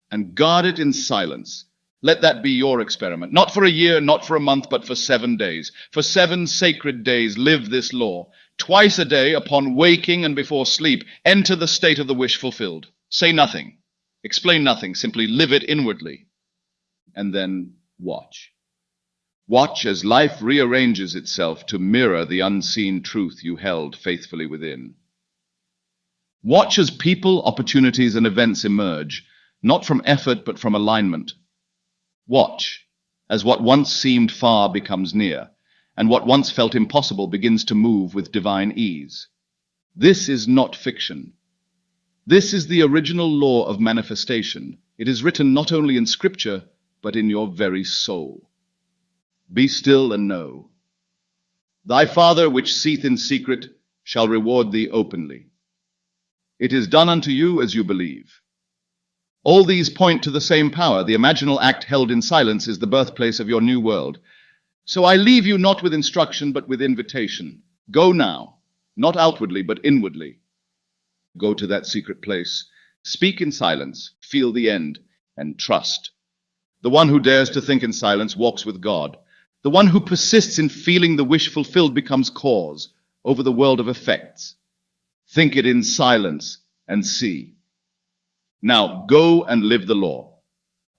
and guard it in silence. Let that be your experiment. Not for a year, not for a month, but for 7 days. For 7 sacred days, live this law. Twice a day, upon waking and before sleep, enter the state of the wish fulfilled. Say nothing. Explain nothing. Simply live it inwardly. And then watch. Watch as life rearranges itself to mirror the unseen truth you held faithfully within. Watch as people, opportunities, and events emerge, not from effort, but from alignment. Watch as what once seemed far becomes near, and what once felt impossible begins to move with divine ease. This is not fiction. This is the original law of manifestation. It is written not only in Scripture, but in your very soul. Be still and know. Thy Father which seeth in secret shall reward thee openly. It is done unto you as you believe. All these point to the same power. The imaginal act held in silence is the birthplace of your new world. So I leave you not with instruction, but with invitation. Go now, not outwardly, but inwardly. Go to that secret place. Speak in silence, feel the end, and trust. The one who dares to think in silence walks with God. The one who persists in feeling the wish fulfilled becomes cause over the world of effects. Think it in silence and see. Now go and live the law.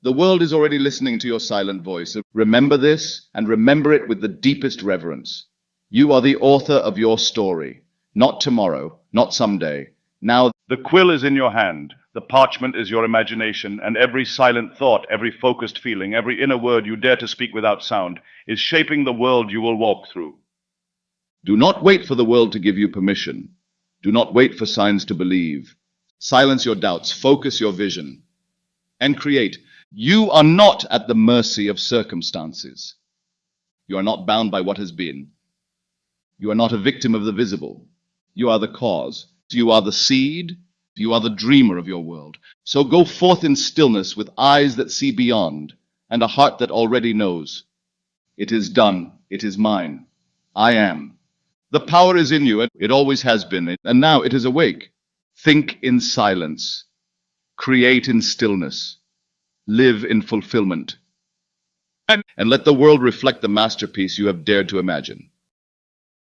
The world is already listening to your silent voice. Remember this, and remember it with the deepest reverence. You are the author of your story, not tomorrow, not someday. Now the quill is in your hand, the parchment is your imagination, and every silent thought, every focused feeling, every inner word you dare to speak without sound is shaping the world you will walk through. Do not wait for the world to give you permission. Do not wait for signs to believe. Silence your doubts, focus your vision, and create. You are not at the mercy of circumstances. You are not bound by what has been. You are not a victim of the visible. You are the cause. You are the seed. You are the dreamer of your world. So go forth in stillness with eyes that see beyond and a heart that already knows. It is done. It is mine. I am. The power is in you. It always has been. And now it is awake. Think in silence. Create in stillness. Live in fulfillment. And let the world reflect the masterpiece you have dared to imagine.